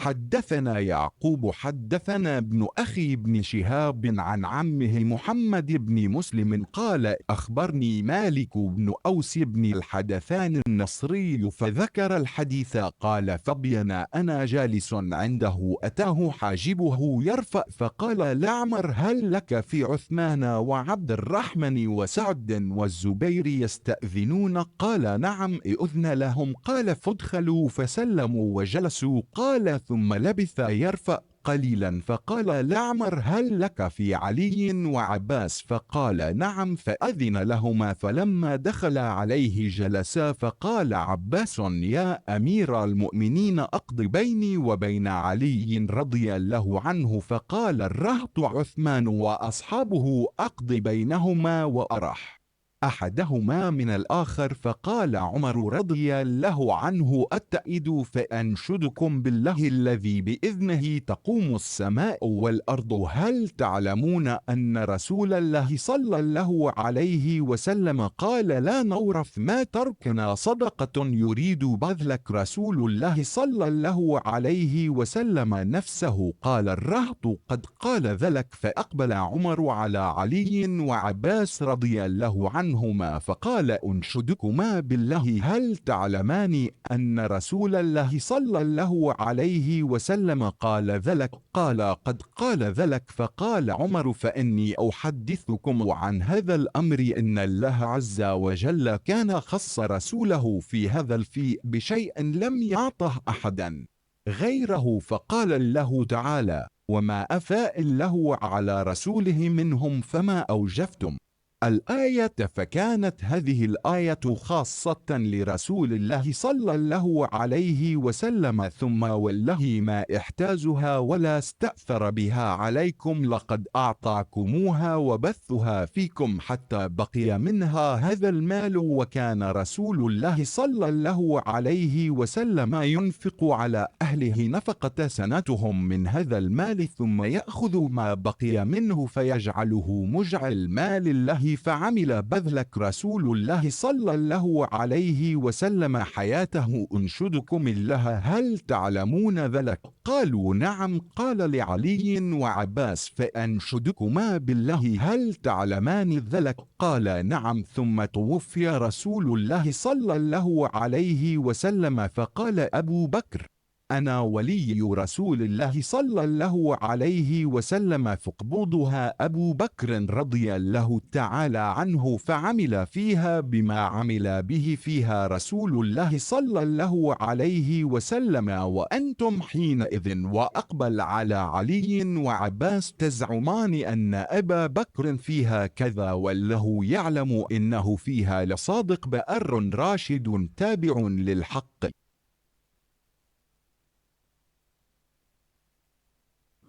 حدثنا يعقوب حدثنا ابن أخي بن شهاب عن عمه محمد بن مسلم قال أخبرني مالك بن أوس بن الحدثان النصري فذكر الحديث قال فبينا أنا جالس عنده أتاه حاجبه يرفأ فقال لعمر هل لك في عثمان وعبد الرحمن وسعد والزبير يستأذنون؟ قال نعم إذن لهم. قال فادخلوا فسلموا وجلسوا. قال ثم لبث يرفأ قليلا فقال لعمر هل لك في علي وعباس؟ فقال نعم فأذن لهما. فلما دخل عليه جلسا فقال عباس يا أمير المؤمنين أقض بيني وبين علي رضي الله عنه. فقال الرهط عثمان وأصحابه أقض بينهما وأرح أحدهما من الآخر. فقال عمر رضي الله عنه أتئد فأنشدكم بالله الذي بإذنه تقوم السماء والأرض هل تعلمون أن رسول الله صلى الله عليه وسلم قال لا نورث ما تركنا صدقة يريد بذلك رسول الله صلى الله عليه وسلم نفسه. قال الرهط قد قال ذلك. فأقبل عمر على علي وعباس رضي الله عنهما فقال أنشدكما بالله هل تعلمان أن رسول الله صلى الله عليه وسلم قال ذلك؟ قال قد قال ذلك. فقال عمر فإني أحدثكم عن هذا الأمر إن الله عز وجل كان خص رسوله في هذا الفيء بشيء لم يعطه أحدا غيره. فقال الله تعالى وما أفاء له على رسوله منهم فما أوجفتم الآية. فكانت هذه الآية خاصة لرسول الله صلى الله عليه وسلم. ثم والله ما احتازها ولا استأثر بها عليكم لقد أعطاكموها وبثها فيكم حتى بقي منها هذا المال. وكان رسول الله صلى الله عليه وسلم ينفق على أهله نفقة سنتهم من هذا المال ثم يأخذ ما بقي منه فيجعله مجعل مال الله. فعمل بذلك رسول الله صلى الله عليه وسلم حياته. أنشدكم الله هل تعلمون ذلك؟ قالوا نعم. قال لعلي وعباس فأنشدكما بالله هل تعلمان ذلك؟ قال نعم. ثم توفي رسول الله صلى الله عليه وسلم. فقال أبو بكر أنا ولي رسول الله صلى الله عليه وسلم. فاقبضها أبو بكر رضي الله تعالى عنه فعمل فيها بما عمل به فيها رسول الله صلى الله عليه وسلم وأنتم حينئذ. وأقبل على علي وعباس تزعمان أن أبا بكر فيها كذا والله يعلم إنه فيها لصادق بأر راشد تابع للحق.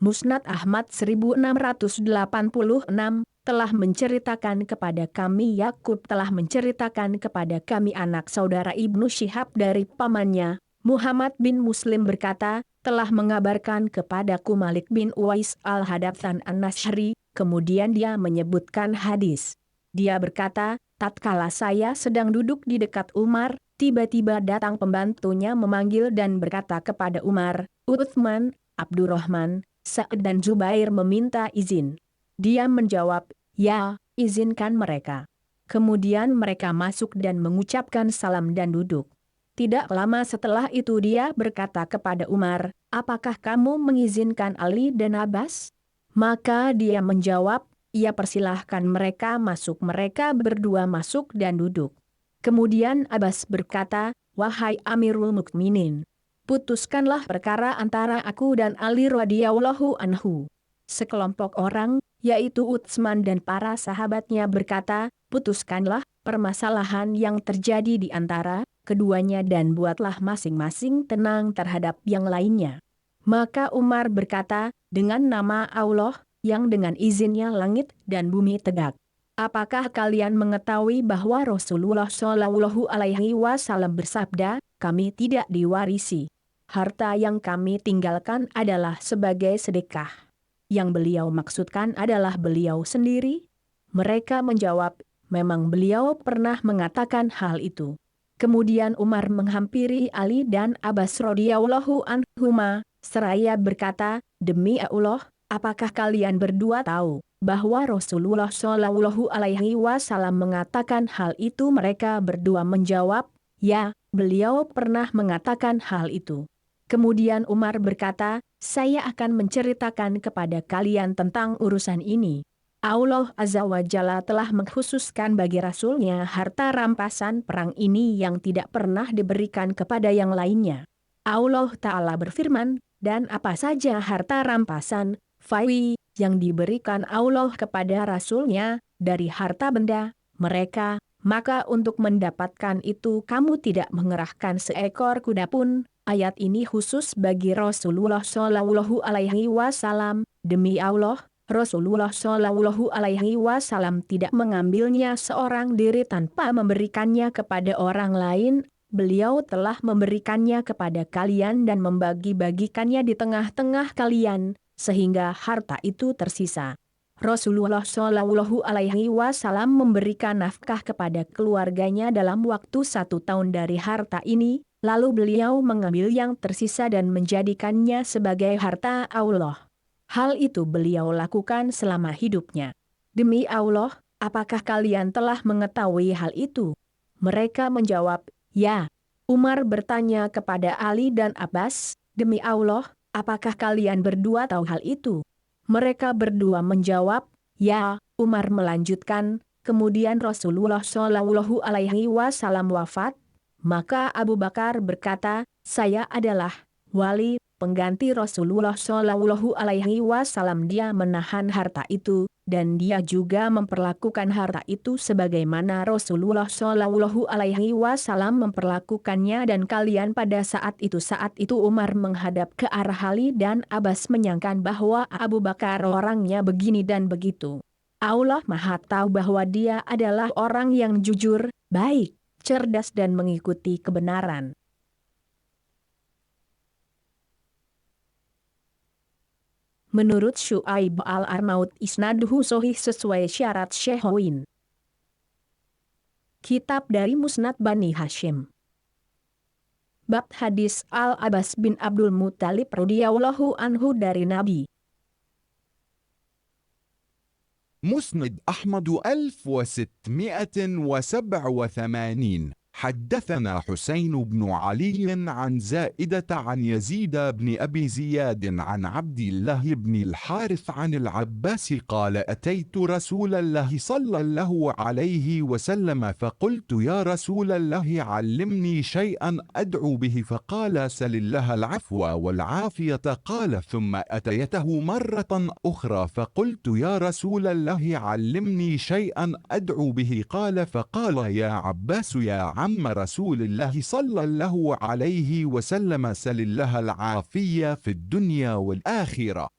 Musnad Ahmad 1686 telah menceritakan kepada kami Yakub telah menceritakan kepada kami anak saudara Ibnu Syihab dari pamannya, Muhammad bin Muslim berkata, telah mengabarkan kepadaku Malik bin Uwais al-Hadatsan an-Nashri, kemudian dia menyebutkan hadis. Dia berkata, tatkala saya sedang duduk di dekat Umar, tiba-tiba datang pembantunya memanggil dan berkata kepada Umar, Utsman, Abdurrahman, Sa'ad dan Zubair meminta izin. Dia menjawab, ya, izinkan mereka. Kemudian mereka masuk dan mengucapkan salam dan duduk. Tidak lama setelah itu dia berkata kepada Umar, apakah kamu mengizinkan Ali dan Abbas? Maka dia menjawab, ia persilahkan mereka masuk. Mereka berdua masuk dan duduk. Kemudian Abbas berkata, wahai Amirul Mukminin, putuskanlah perkara antara aku dan Ali radhiyallahu anhu. Sekelompok orang, yaitu Utsman dan para sahabatnya berkata, putuskanlah permasalahan yang terjadi di antara keduanya dan buatlah masing-masing tenang terhadap yang lainnya. Maka Umar berkata, dengan nama Allah, yang dengan izinnya langit dan bumi tegak. Apakah kalian mengetahui bahwa Rasulullah Shallallahu Alaihi Wasallam bersabda, kami tidak diwarisi. Harta yang kami tinggalkan adalah sebagai sedekah. Yang beliau maksudkan adalah beliau sendiri? Mereka menjawab, memang beliau pernah mengatakan hal itu. Kemudian Umar menghampiri Ali dan Abbas radhiyallahu anhuma, seraya berkata, demi Allah, apakah kalian berdua tahu bahwa Rasulullah Shallallahu Alaihi Wasallam mengatakan hal itu? Mereka berdua menjawab, ya, beliau pernah mengatakan hal itu. Kemudian Umar berkata, saya akan menceritakan kepada kalian tentang urusan ini. Allah Azza wa Jalla telah mengkhususkan bagi Rasulnya harta rampasan perang ini yang tidak pernah diberikan kepada yang lainnya. Allah Ta'ala berfirman, dan apa saja harta rampasan, fai'i, yang diberikan Allah kepada Rasulnya, dari harta benda, mereka, maka untuk mendapatkan itu kamu tidak mengerahkan seekor kuda pun. Ayat ini khusus bagi Rasulullah Shallallahu Alaihi Wasallam, demi Allah, Rasulullah Shallallahu Alaihi Wasallam tidak mengambilnya seorang diri tanpa memberikannya kepada orang lain. Beliau telah memberikannya kepada kalian dan membagi-bagikannya di tengah-tengah kalian, sehingga harta itu tersisa. Rasulullah Shallallahu Alaihi Wasallam memberikan nafkah kepada keluarganya dalam waktu 1 tahun dari harta ini, lalu beliau mengambil yang tersisa dan menjadikannya sebagai harta Allah. Hal itu beliau lakukan selama hidupnya. Demi Allah, apakah kalian telah mengetahui hal itu? Mereka menjawab, ya. Umar bertanya kepada Ali dan Abbas, demi Allah, apakah kalian berdua tahu hal itu? Mereka berdua menjawab, ya. Umar melanjutkan, kemudian Rasulullah Shallallahu Alaihi Wasallam wafat. Maka Abu Bakar berkata, saya adalah wali pengganti Rasulullah Shallallahu Alaihi Wasallam. Dia menahan harta itu, dan dia juga memperlakukan harta itu sebagaimana Rasulullah Shallallahu Alaihi Wasallam memperlakukannya. Dan kalian pada saat itu Umar menghadap ke arah Ali dan Abbas menyangkan bahwa Abu Bakar orangnya begini dan begitu. Allah Maha tahu bahwa dia adalah orang yang jujur, baik, cerdas dan mengikuti kebenaran. Menurut Syu'aib al-Arnaud isnaduhu sahih sesuai syarat Syekhoin. Kitab dari Musnad Bani Hashim. Bab hadis Al-Abbas bin Abdul Muttalib radhiyallahu anhu dari Nabi. مسند أحمد 1687. حدثنا حسين بن علي عن زائدة عن يزيد بن أبي زياد عن عبد الله بن الحارث عن العباس قال أتيت رسول الله صلى الله عليه وسلم فقلت يا رسول الله علمني شيئا أدعو به فقال سل الله العفو والعافية قال ثم أتيته مرة أخرى فقلت يا رسول الله علمني شيئا أدعو به قال فقال يا عباس يا عم رسول الله صلى الله عليه وسلم سل الله العافية في الدنيا والآخرة.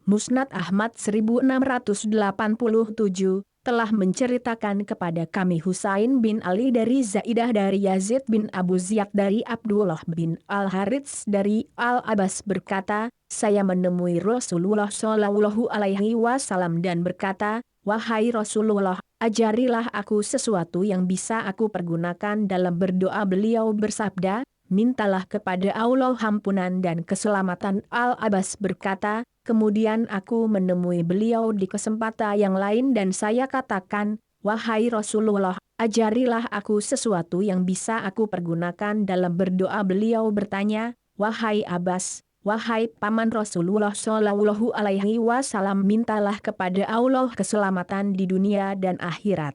Musnad Ahmad 1687 telah menceritakan kepada kami Husain bin Ali dari Zaidah dari Yazid bin Abu Ziyad dari Abdullah bin Al-Harits dari Al-Abbas berkata, saya menemui Rasulullah Shallallahu Alaihi Wasallam dan berkata, wahai Rasulullah, ajarilah aku sesuatu yang bisa aku pergunakan dalam berdoa. Beliau bersabda, mintalah kepada Allah ampunan dan keselamatan. Al-Abbas berkata, kemudian aku menemui beliau di kesempatan yang lain dan saya katakan, "Wahai Rasulullah, ajarilah aku sesuatu yang bisa aku pergunakan dalam berdoa." Beliau bertanya, "Wahai Abbas, wahai paman Rasulullah Shallallahu Alaihi Wasallam, mintalah kepada Allah keselamatan di dunia dan akhirat."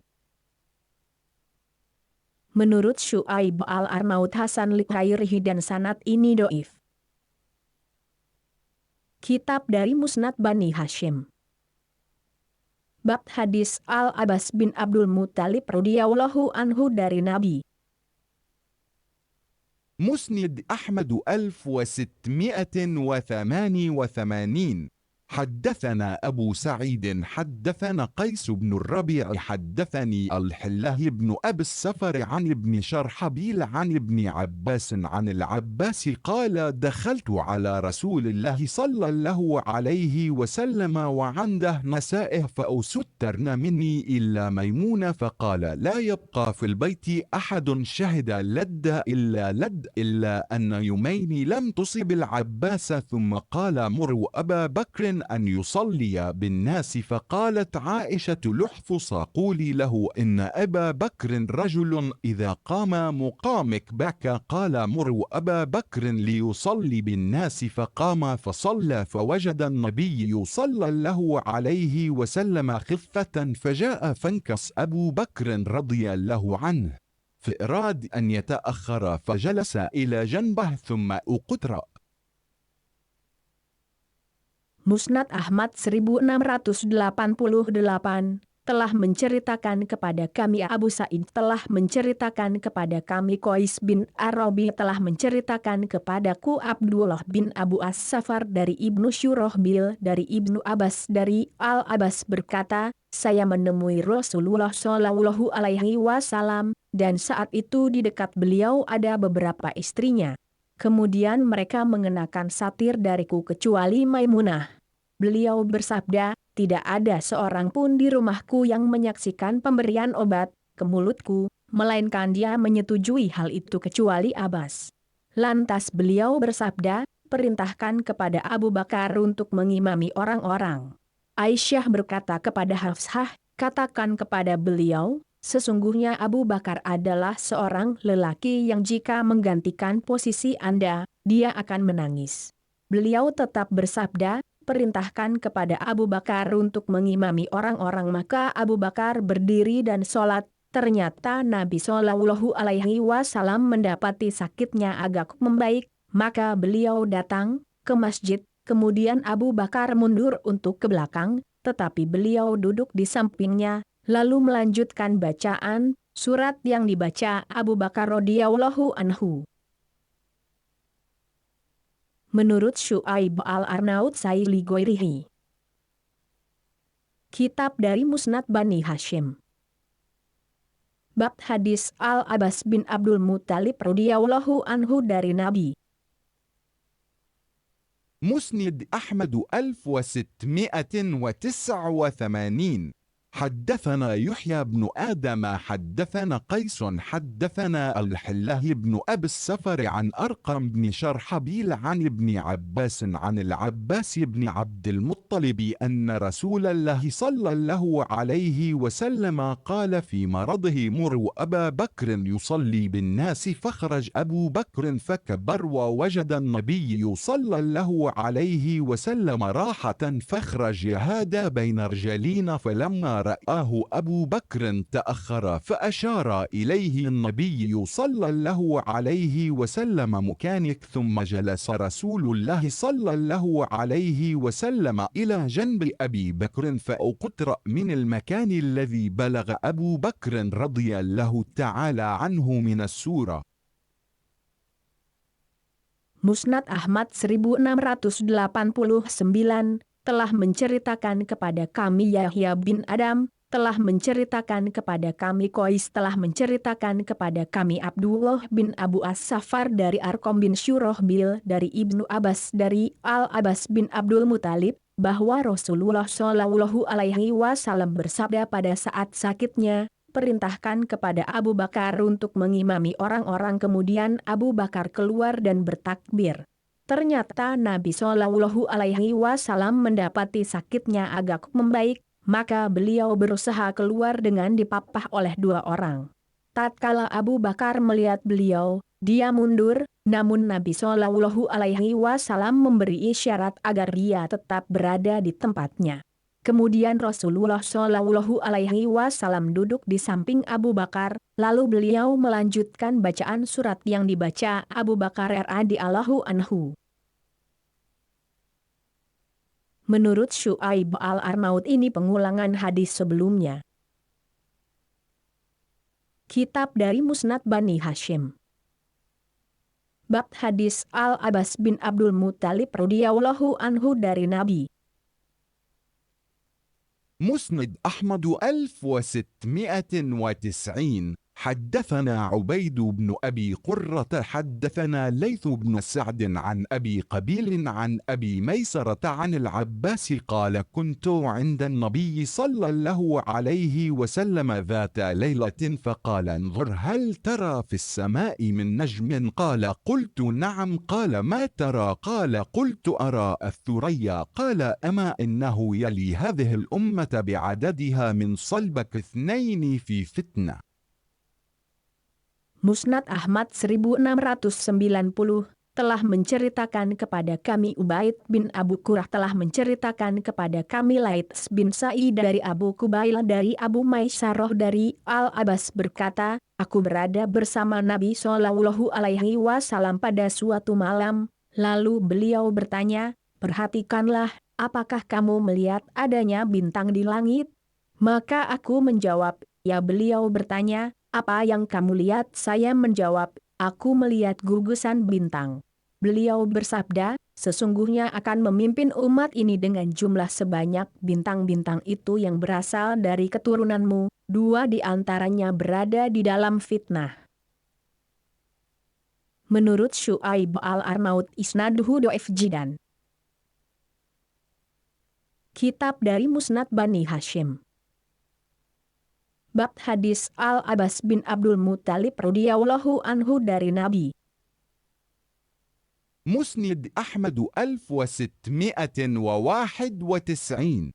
Menurut Syu'aib al-Arnaud Hasan Likhairihi dan sanad ini doif. Kitab dari Musnad Bani Hashim. Bab hadis Al-Abbas bin Abdul Muttalib radhiyallahu anhu dari Nabi. مسند أحمد 1688. حدثنا أبو سعيد حدثنا قيس بن الربيع حدثني الحله بن أبي السفر عن ابن شرحبيل عن ابن عباس عن العباس قال: دخلت على رسول الله صلى الله عليه وسلم وعنده نسائه فأسترن مني إلا ميمونة، فقال: لا يبقى في البيت أحد شهد لد إلا أن يومين لم تصب العباس. ثم قال: مروا أبا بكر أن يصلي بالناس. فقالت عائشة لحفصة: قولي له إن أبا بكر رجل إذا قام مقامك بكى. قال: مروا أبا بكر ليصلي بالناس. فقام فصلى، فوجد النبي صلى الله عليه وسلم خفة، فجاء فانكس أبو بكر رضي الله عنه، فأراد أن يتأخر فجلس إلى جنبه ثم أقترأ. Musnad Ahmad 1688 telah menceritakan kepada kami, Abu Sa'id telah menceritakan kepada kami, Qais bin Arabi telah menceritakan kepadaku, Abdullah bin Abu As-Safar dari Ibnu Syurahbil dari Ibnu Abbas dari Al-Abbas berkata, saya menemui Rasulullah Shallallahu Alaihi Wasallam, dan saat itu di dekat beliau ada beberapa istrinya. Kemudian mereka mengenakan satir dariku kecuali Maimunah. Beliau bersabda, tidak ada seorang pun di rumahku yang menyaksikan pemberian obat ke mulutku, melainkan dia menyetujui hal itu kecuali Abbas. Lantas beliau bersabda, perintahkan kepada Abu Bakar untuk mengimami orang-orang. Aisyah berkata kepada Hafsah, katakan kepada beliau, sesungguhnya Abu Bakar adalah seorang lelaki yang jika menggantikan posisi Anda, dia akan menangis. Beliau tetap bersabda, perintahkan kepada Abu Bakar untuk mengimami orang-orang. Maka Abu Bakar berdiri dan sholat. Ternyata Nabi Shallallahu Alaihi Wasallam mendapati sakitnya agak membaik, maka beliau datang ke masjid. Kemudian Abu Bakar mundur untuk ke belakang, tetapi beliau duduk di sampingnya, lalu melanjutkan bacaan surat yang dibaca Abu Bakar radhiyallahu anhu. Menurut Syu'aib al-Arnaud Likhairihi. Kitab dari Musnad Bani Hashim. Bab hadis Al-Abbas bin Abdul Muttalib radhiyallahu anhu dari Nabi. مسند أحمد 1689. حدثنا يحيى بن آدم حدثنا قيس حدثنا الحله بن أبي السفر عن أرقم بن شرحبيل عن ابن عباس عن العباس بن عبد المطلب أن رسول الله صلى الله عليه وسلم قال في مرضه: مروا أبا بكر يصلي بالناس. فخرج أبو بكر فكبر، ووجد النبي صلى الله عليه وسلم راحة، فخرج هذا بين رجلين، فلما رآه أبو بكر تأخر فأشار إليه النبي صلى الله عليه وسلم مكانك، ثم جلس رسول الله صلى الله عليه وسلم إلى جنب أبي بكر فأقترأ من المكان الذي بلغ أبو بكر رضي الله تعالى عنه من السورة. Musnad Ahmad 1689 telah menceritakan kepada kami, Yahya bin Adam telah menceritakan kepada kami, Qais telah menceritakan kepada kami, Abdullah bin Abu As-Safar dari Arqam bin Syurahbil dari Ibnu Abbas dari Al-Abbas bin Abdul Muttalib, bahwa Rasulullah Shallallahu Alaihi Wasallam bersabda pada saat sakitnya, perintahkan kepada Abu Bakar untuk mengimami orang-orang. Kemudian Abu Bakar keluar dan bertakbir. Ternyata Nabi Shallallahu Alaihi Wasallam mendapati sakitnya agak membaik, Maka beliau berusaha keluar dengan dipapah oleh 2 orang. Tatkala Abu Bakar melihat beliau, dia mundur, namun Nabi Shallallahu Alaihi Wasallam memberi isyarat agar dia tetap berada di tempatnya. Kemudian Rasulullah Shallallahu Alaihi Wasallam duduk di samping Abu Bakar, lalu beliau melanjutkan bacaan surat yang dibaca Abu Bakar radhiyallahu anhu. Menurut Syuaib al-Arnaud ini pengulangan hadis sebelumnya. Kitab dari Musnad Bani Hashim. Bab hadis Al-Abbas bin Abdul Muttalib radhiyallahu anhu dari Nabi. مسند أحمد 1690 حدثنا عبيد بن أبي قرة حدثنا ليث بن سعد عن أبي قبيل عن أبي ميسرة عن العباس قال كنت عند النبي صلى الله عليه وسلم ذات ليلة فقال انظر هل ترى في السماء من نجم قال قلت نعم قال ما ترى قال قلت أرى الثريا قال أما إنه يلي هذه الأمة بعددها من صلبك 2 في فتنة. Musnad Ahmad 1690 telah menceritakan kepada kami Ubaid bin Abu Qurrah telah menceritakan kepada kami Laits bin Sa'id dari Abu Kubail dari Abu Maisarah dari Al-Abbas berkata, aku berada bersama Nabi Shallallahu Alaihi Wasallam pada suatu malam, lalu beliau bertanya, perhatikanlah, apakah kamu melihat adanya bintang di langit? Maka aku menjawab, ya. Beliau bertanya, apa yang kamu lihat? Saya menjawab, aku melihat gugusan bintang. Beliau bersabda, sesungguhnya akan memimpin umat ini dengan jumlah sebanyak bintang-bintang itu yang berasal dari keturunanmu, 2 di antaranya berada di dalam fitnah. Menurut Syuaib al-Arnaud isnaduhu dhaif jiddan. Kitab dari Musnad Bani Hashim. Bab hadis Al-Abbas bin Abdul Muttalib radhiyallahu anhu dari Nabi. مسند أحمد 1691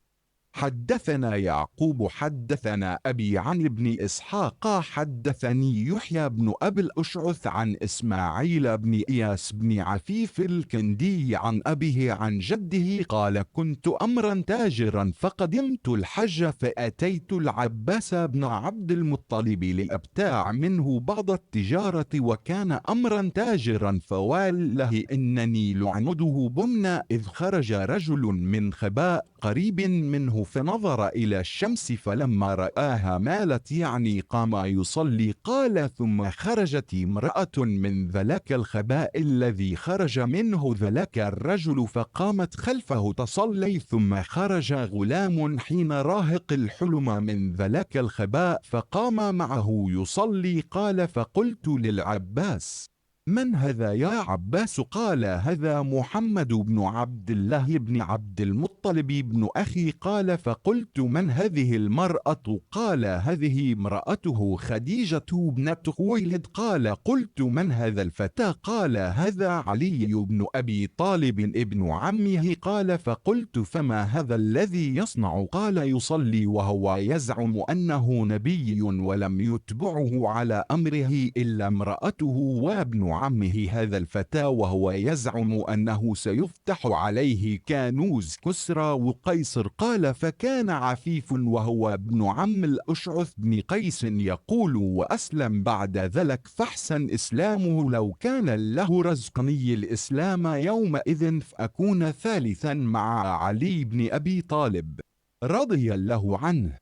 حدثنا يعقوب حدثنا أبي عن ابن إسحاق حدثني يحيى بن أبي الأشعث عن إسماعيل بن إياس بن عفيف الكندي عن أبيه عن جده قال كنت أمرا تاجرا فقدمت الحج فأتيت العباس بن عبد المطلب لأبتاع منه بعض التجارة وكان أمرا تاجرا فوالله إنني لعنده بمنا إذ خرج رجل من خباء قريب منه فنظر إلى الشمس فلما رآها مالت يعني قام يصلي قال ثم خرجت امرأة من ذلك الخباء الذي خرج منه ذلك الرجل فقامت خلفه تصلي ثم خرج غلام حين راهق الحلم من ذلك الخباء فقام معه يصلي قال فقلت للعباس من هذا يا عباس قال هذا محمد بن عبد الله بن عبد المطلب بن أخي قال فقلت من هذه المرأة قال هذه امرأته خديجة بنت خويلد قال قلت من هذا الفتى قال هذا علي بن أبي طالب ابن عمه قال فقلت فما هذا الذي يصنع قال يصلي وهو يزعم أنه نبي ولم يتبعه على أمره إلا امرأته وابن عمه هذا الفتى وهو يزعم أنه سيفتح عليه كانوز كسرى وقيصر قال فكان عفيف وهو ابن عم الأشعث بن قيس يقول وأسلم بعد ذلك فاحسن إسلامه لو كان له رزقني الإسلام يومئذ فأكون ثالثا مع علي بن أبي طالب رضي الله عنه.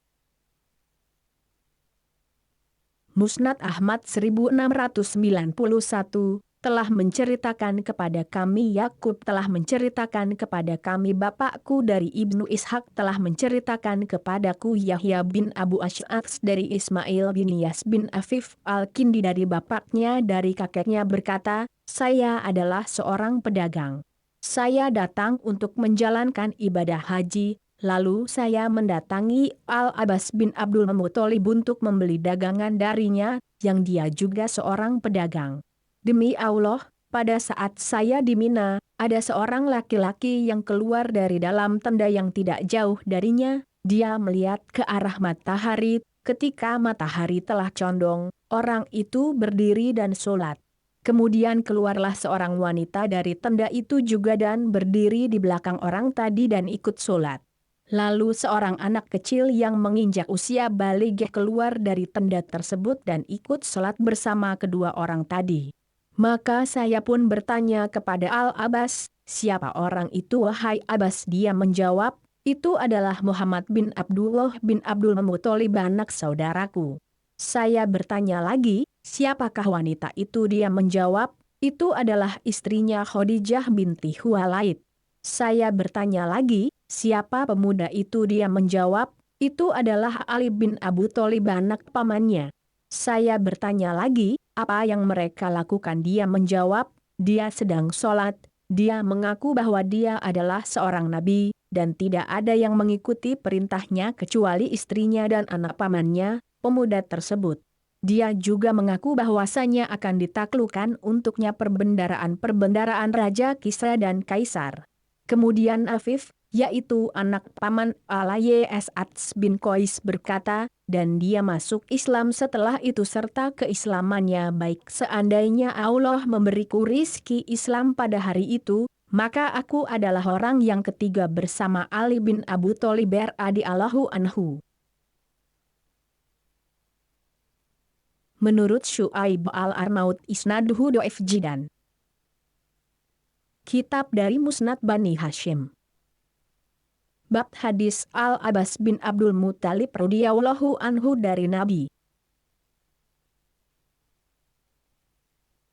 Musnad Ahmad 1691 telah menceritakan kepada kami Yakub telah menceritakan kepada kami bapakku dari Ibnu Ishak telah menceritakan kepadaku Yahya bin Abu Asy'ats dari Ismail bin Yas bin Afif al-Kindi dari bapaknya dari kakeknya berkata, saya adalah seorang pedagang. Saya datang untuk menjalankan ibadah haji. Lalu saya mendatangi Al-Abbas bin Abdul Muttalib untuk membeli dagangan darinya, yang dia juga seorang pedagang. Demi Allah, pada saat saya di Mina, ada seorang laki-laki yang keluar dari dalam tenda yang tidak jauh darinya, Dia melihat ke arah matahari. Ketika matahari telah condong, orang itu berdiri dan sholat. Kemudian keluarlah seorang wanita dari tenda itu juga dan berdiri di belakang orang tadi dan ikut sholat. Lalu seorang anak kecil yang menginjak usia baligh keluar dari tenda tersebut dan ikut sholat bersama kedua orang tadi. Maka saya pun bertanya kepada Al-Abbas, siapa orang itu wahai Abbas? Dia menjawab, itu adalah Muhammad bin Abdullah bin Abdul Muthalib anak saudaraku. Saya bertanya lagi, siapakah wanita itu? Dia menjawab, itu adalah istrinya Khadijah binti Khuwailid. Saya bertanya lagi, siapa pemuda itu? Dia menjawab, itu adalah Ali bin Abu Thalib anak pamannya. Saya bertanya lagi, apa yang mereka lakukan? Dia menjawab, dia sedang sholat. Dia mengaku bahwa dia adalah seorang nabi, dan tidak ada yang mengikuti perintahnya kecuali istrinya dan anak pamannya, pemuda tersebut. Dia juga mengaku bahwasanya akan ditaklukkan untuknya perbendaraan Raja Kisra dan Kaisar. Kemudian Afif, yaitu anak paman Alayes Ats bin Qais berkata, dan dia masuk Islam setelah itu serta keislamannya baik seandainya Allah memberiku rizki Islam pada hari itu, maka aku adalah orang yang ketiga bersama Ali bin Abu Thalib radhiyallahu anhu. Menurut Syu'aib al-Arnaud isnaduhu dhaif jiddan. Kitab dari Musnad Bani Hashim. Bab hadis Al-Abbas bin Abdul Muthalib radhiyallahu anhu dari Nabi.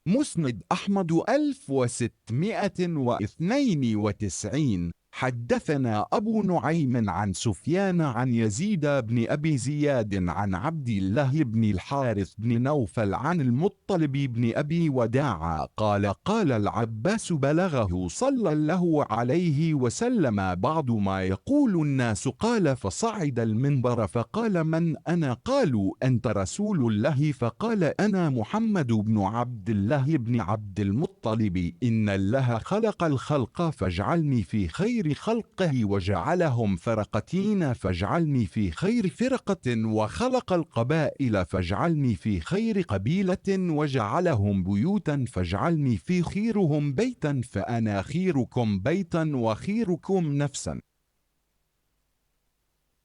مسند أحمد 1692. حدثنا أبو نعيم عن سفيان عن يزيد بن أبي زياد عن عبد الله بن الحارث بن نوفل عن المطلب بن أبي وداع قال قال العباس بلغه صلى الله عليه وسلم بعض ما يقول الناس قال فصعد المنبر فقال من أنا؟ قالوا أنت رسول الله فقال أنا محمد بن عبد الله بن عبد المطلب إن الله خلق الخلق فاجعلني في خير خلقه وجعلهم فرقتين فاجعلني في خير فرقة وخلق القبائل فاجعلني في خير قبيلة وجعلهم بيوتا فاجعلني في خيرهم بيتا فأنا خيركم بيتا وخيركم نفسا.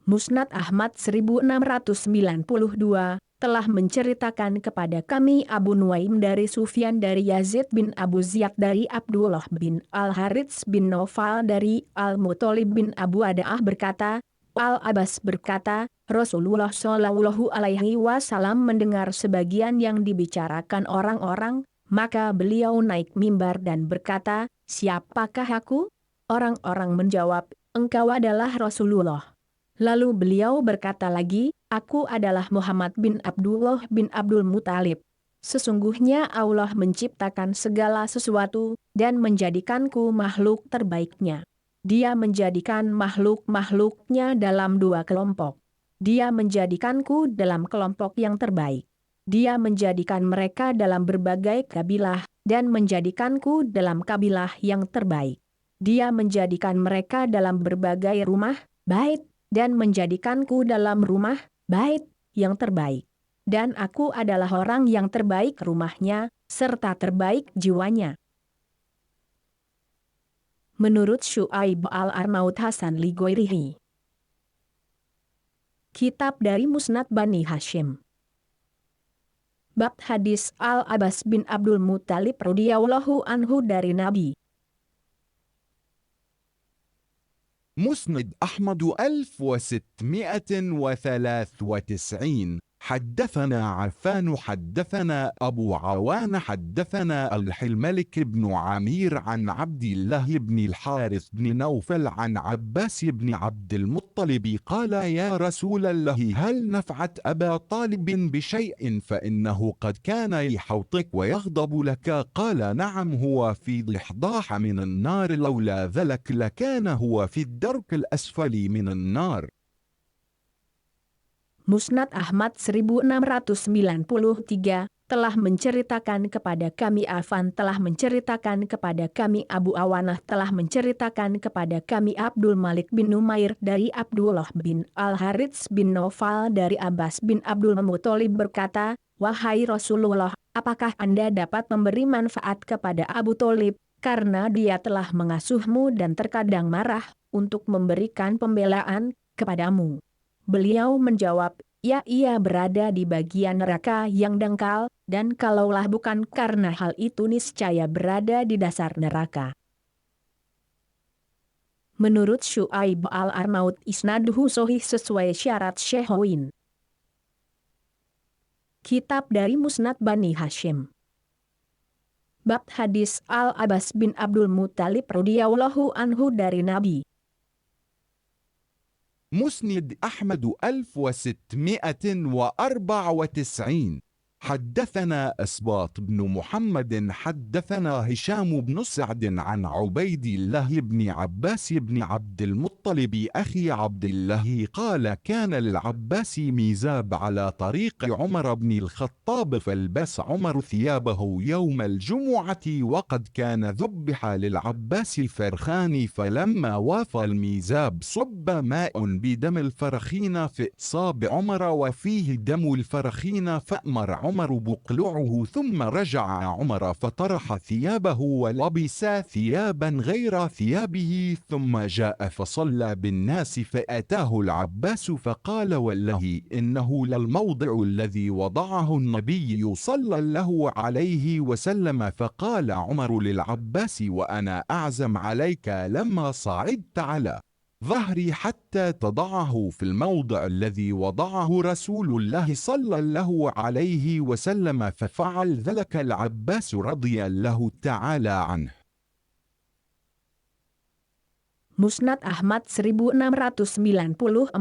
Musnad Ahmad 1692 telah menceritakan kepada kami Abu Nuaim dari Sufyan dari Yazid bin Abu Ziyad dari Abdullah bin Al-Harits bin Naufal dari Al-Muthalib bin Abu Adaah berkata, Al-Abbas berkata, Rasulullah Shallallahu Alaihi Wasallam mendengar sebagian yang dibicarakan orang-orang, maka beliau naik mimbar dan berkata, siapakah aku? Orang-orang menjawab, engkau adalah Rasulullah. Lalu beliau berkata lagi, aku adalah Muhammad bin Abdullah bin Abdul Muthalib. Sesungguhnya Allah menciptakan segala sesuatu, dan menjadikanku makhluk terbaiknya. Dia menjadikan makhluk-makhluknya dalam dua kelompok. Dia menjadikanku dalam kelompok yang terbaik. Dia menjadikan mereka dalam berbagai kabilah, dan menjadikanku dalam kabilah yang terbaik. Dia menjadikan mereka dalam berbagai rumah, bait, dan menjadikanku dalam rumah, bait, yang terbaik. Dan aku adalah orang yang terbaik rumahnya, serta terbaik jiwanya. Menurut Syu'aib al-Arnaud Hasan li Ghairihi. Kitab dari Musnad Bani Hashim. Bab hadis Al-Abbas bin Abdul Muthalib radhiyallahu anhu dari Nabi. مسند أحمد 1693. حدثنا عفان حدثنا أبو عوان حدثنا الملك بن عمير عن عبد الله بن الحارث بن نوفل عن عباس بن عبد المطلب قال يا رسول الله هل نفعت أبا طالب بشيء فإنه قد كان يحوطك ويغضب لك؟ قال نعم هو في ضحضاح من النار لولا ذلك لكان هو في الدرك الأسفل من النار. Musnad Ahmad 1693 telah menceritakan kepada kami, Affan telah menceritakan kepada kami, Abu Awanah telah menceritakan kepada kami, Abdul Malik bin Numair dari Abdullah bin Al-Harits bin Naufal dari Abbas bin Abdul Muthalib berkata, wahai Rasulullah, apakah Anda dapat memberi manfaat kepada Abu Thalib, karena dia telah mengasuhmu dan terkadang marah, untuk memberikan pembelaan kepadamu? Beliau menjawab, ya, ia berada di bagian neraka yang dangkal, dan kalaulah bukan karena hal itu niscaya berada di dasar neraka. Menurut Syu'aib al-Arnaud isnaduhu sahih sesuai syarat Syekhuin. Kitab dari Musnad Bani Hashim. Bab hadis Al-Abbas bin Abdul Muthalib radhiyallahu anhu dari Nabi. مسند أحمد 1694. حدثنا أسباط بن محمد حدثنا هشام بن سعد عن عبيد الله بن عباس بن عبد المطلب أخي عبد الله قال كان للعباس ميزاب على طريق عمر بن الخطاب فالبس عمر ثيابه يوم الجمعة وقد كان ذبح للعباس الفرخان فلما وافى الميزاب صب ماء بدم الفرخين في إصاب عمر وفيه دم الفرخين فأمر عمر بقلعه ثم رجع عمر فطرح ثيابه ولبس ثيابا غير ثيابه ثم جاء فصلى بالناس فأتاه العباس فقال والله إنه للموضع الذي وضعه النبي صلى الله عليه وسلم فقال عمر للعباس وأنا أعزم عليك لما صعدت على ظهري حتى تضعه في الموضع الذي وضعه رسول الله صلى الله عليه وسلم ففعل ذلك العباس رضي الله تعالى عنه. Musnad Ahmad 1694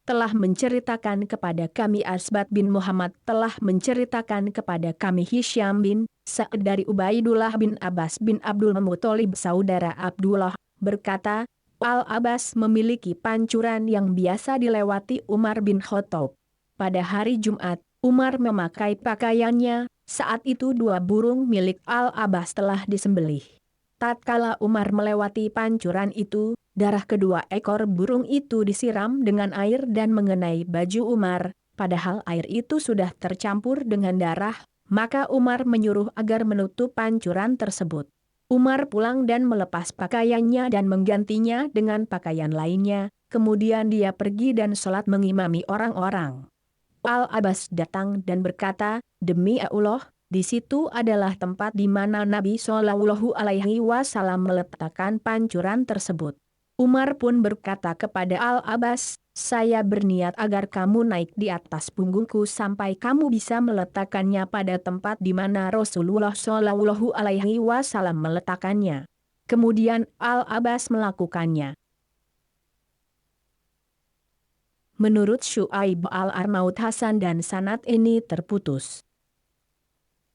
telah menceritakan kepada kami, Asbat bin Muhammad telah menceritakan kepada kami, Hisyam bin Sa'ad dari Ubaidullah bin Abbas bin Abdul Muthalib saudara Abdullah berkata, Al-Abbas memiliki pancuran yang biasa dilewati Umar bin Khattab. Pada hari Jumat, Umar memakai pakaiannya, saat itu 2 burung milik Al-Abbas telah disembelih. Tatkala Umar melewati pancuran itu, darah kedua ekor burung itu disiram dengan air dan mengenai baju Umar, padahal air itu sudah tercampur dengan darah, maka Umar menyuruh agar menutup pancuran tersebut. Umar pulang dan melepas pakaiannya dan menggantinya dengan pakaian lainnya, kemudian dia pergi dan sholat mengimami orang-orang. Al-Abbas datang dan berkata, demi Allah, di situ adalah tempat di mana Nabi Shallallahu Alaihi Wasallam meletakkan pancuran tersebut. Umar pun berkata kepada Al-Abbas, saya berniat agar kamu naik di atas punggungku sampai kamu bisa meletakkannya pada tempat di mana Rasulullah Shallallahu Alaihi Wasallam meletakkannya. Kemudian Al-Abbas melakukannya. Menurut Syu'aib al-Arnaud Hasan dan sanad ini terputus.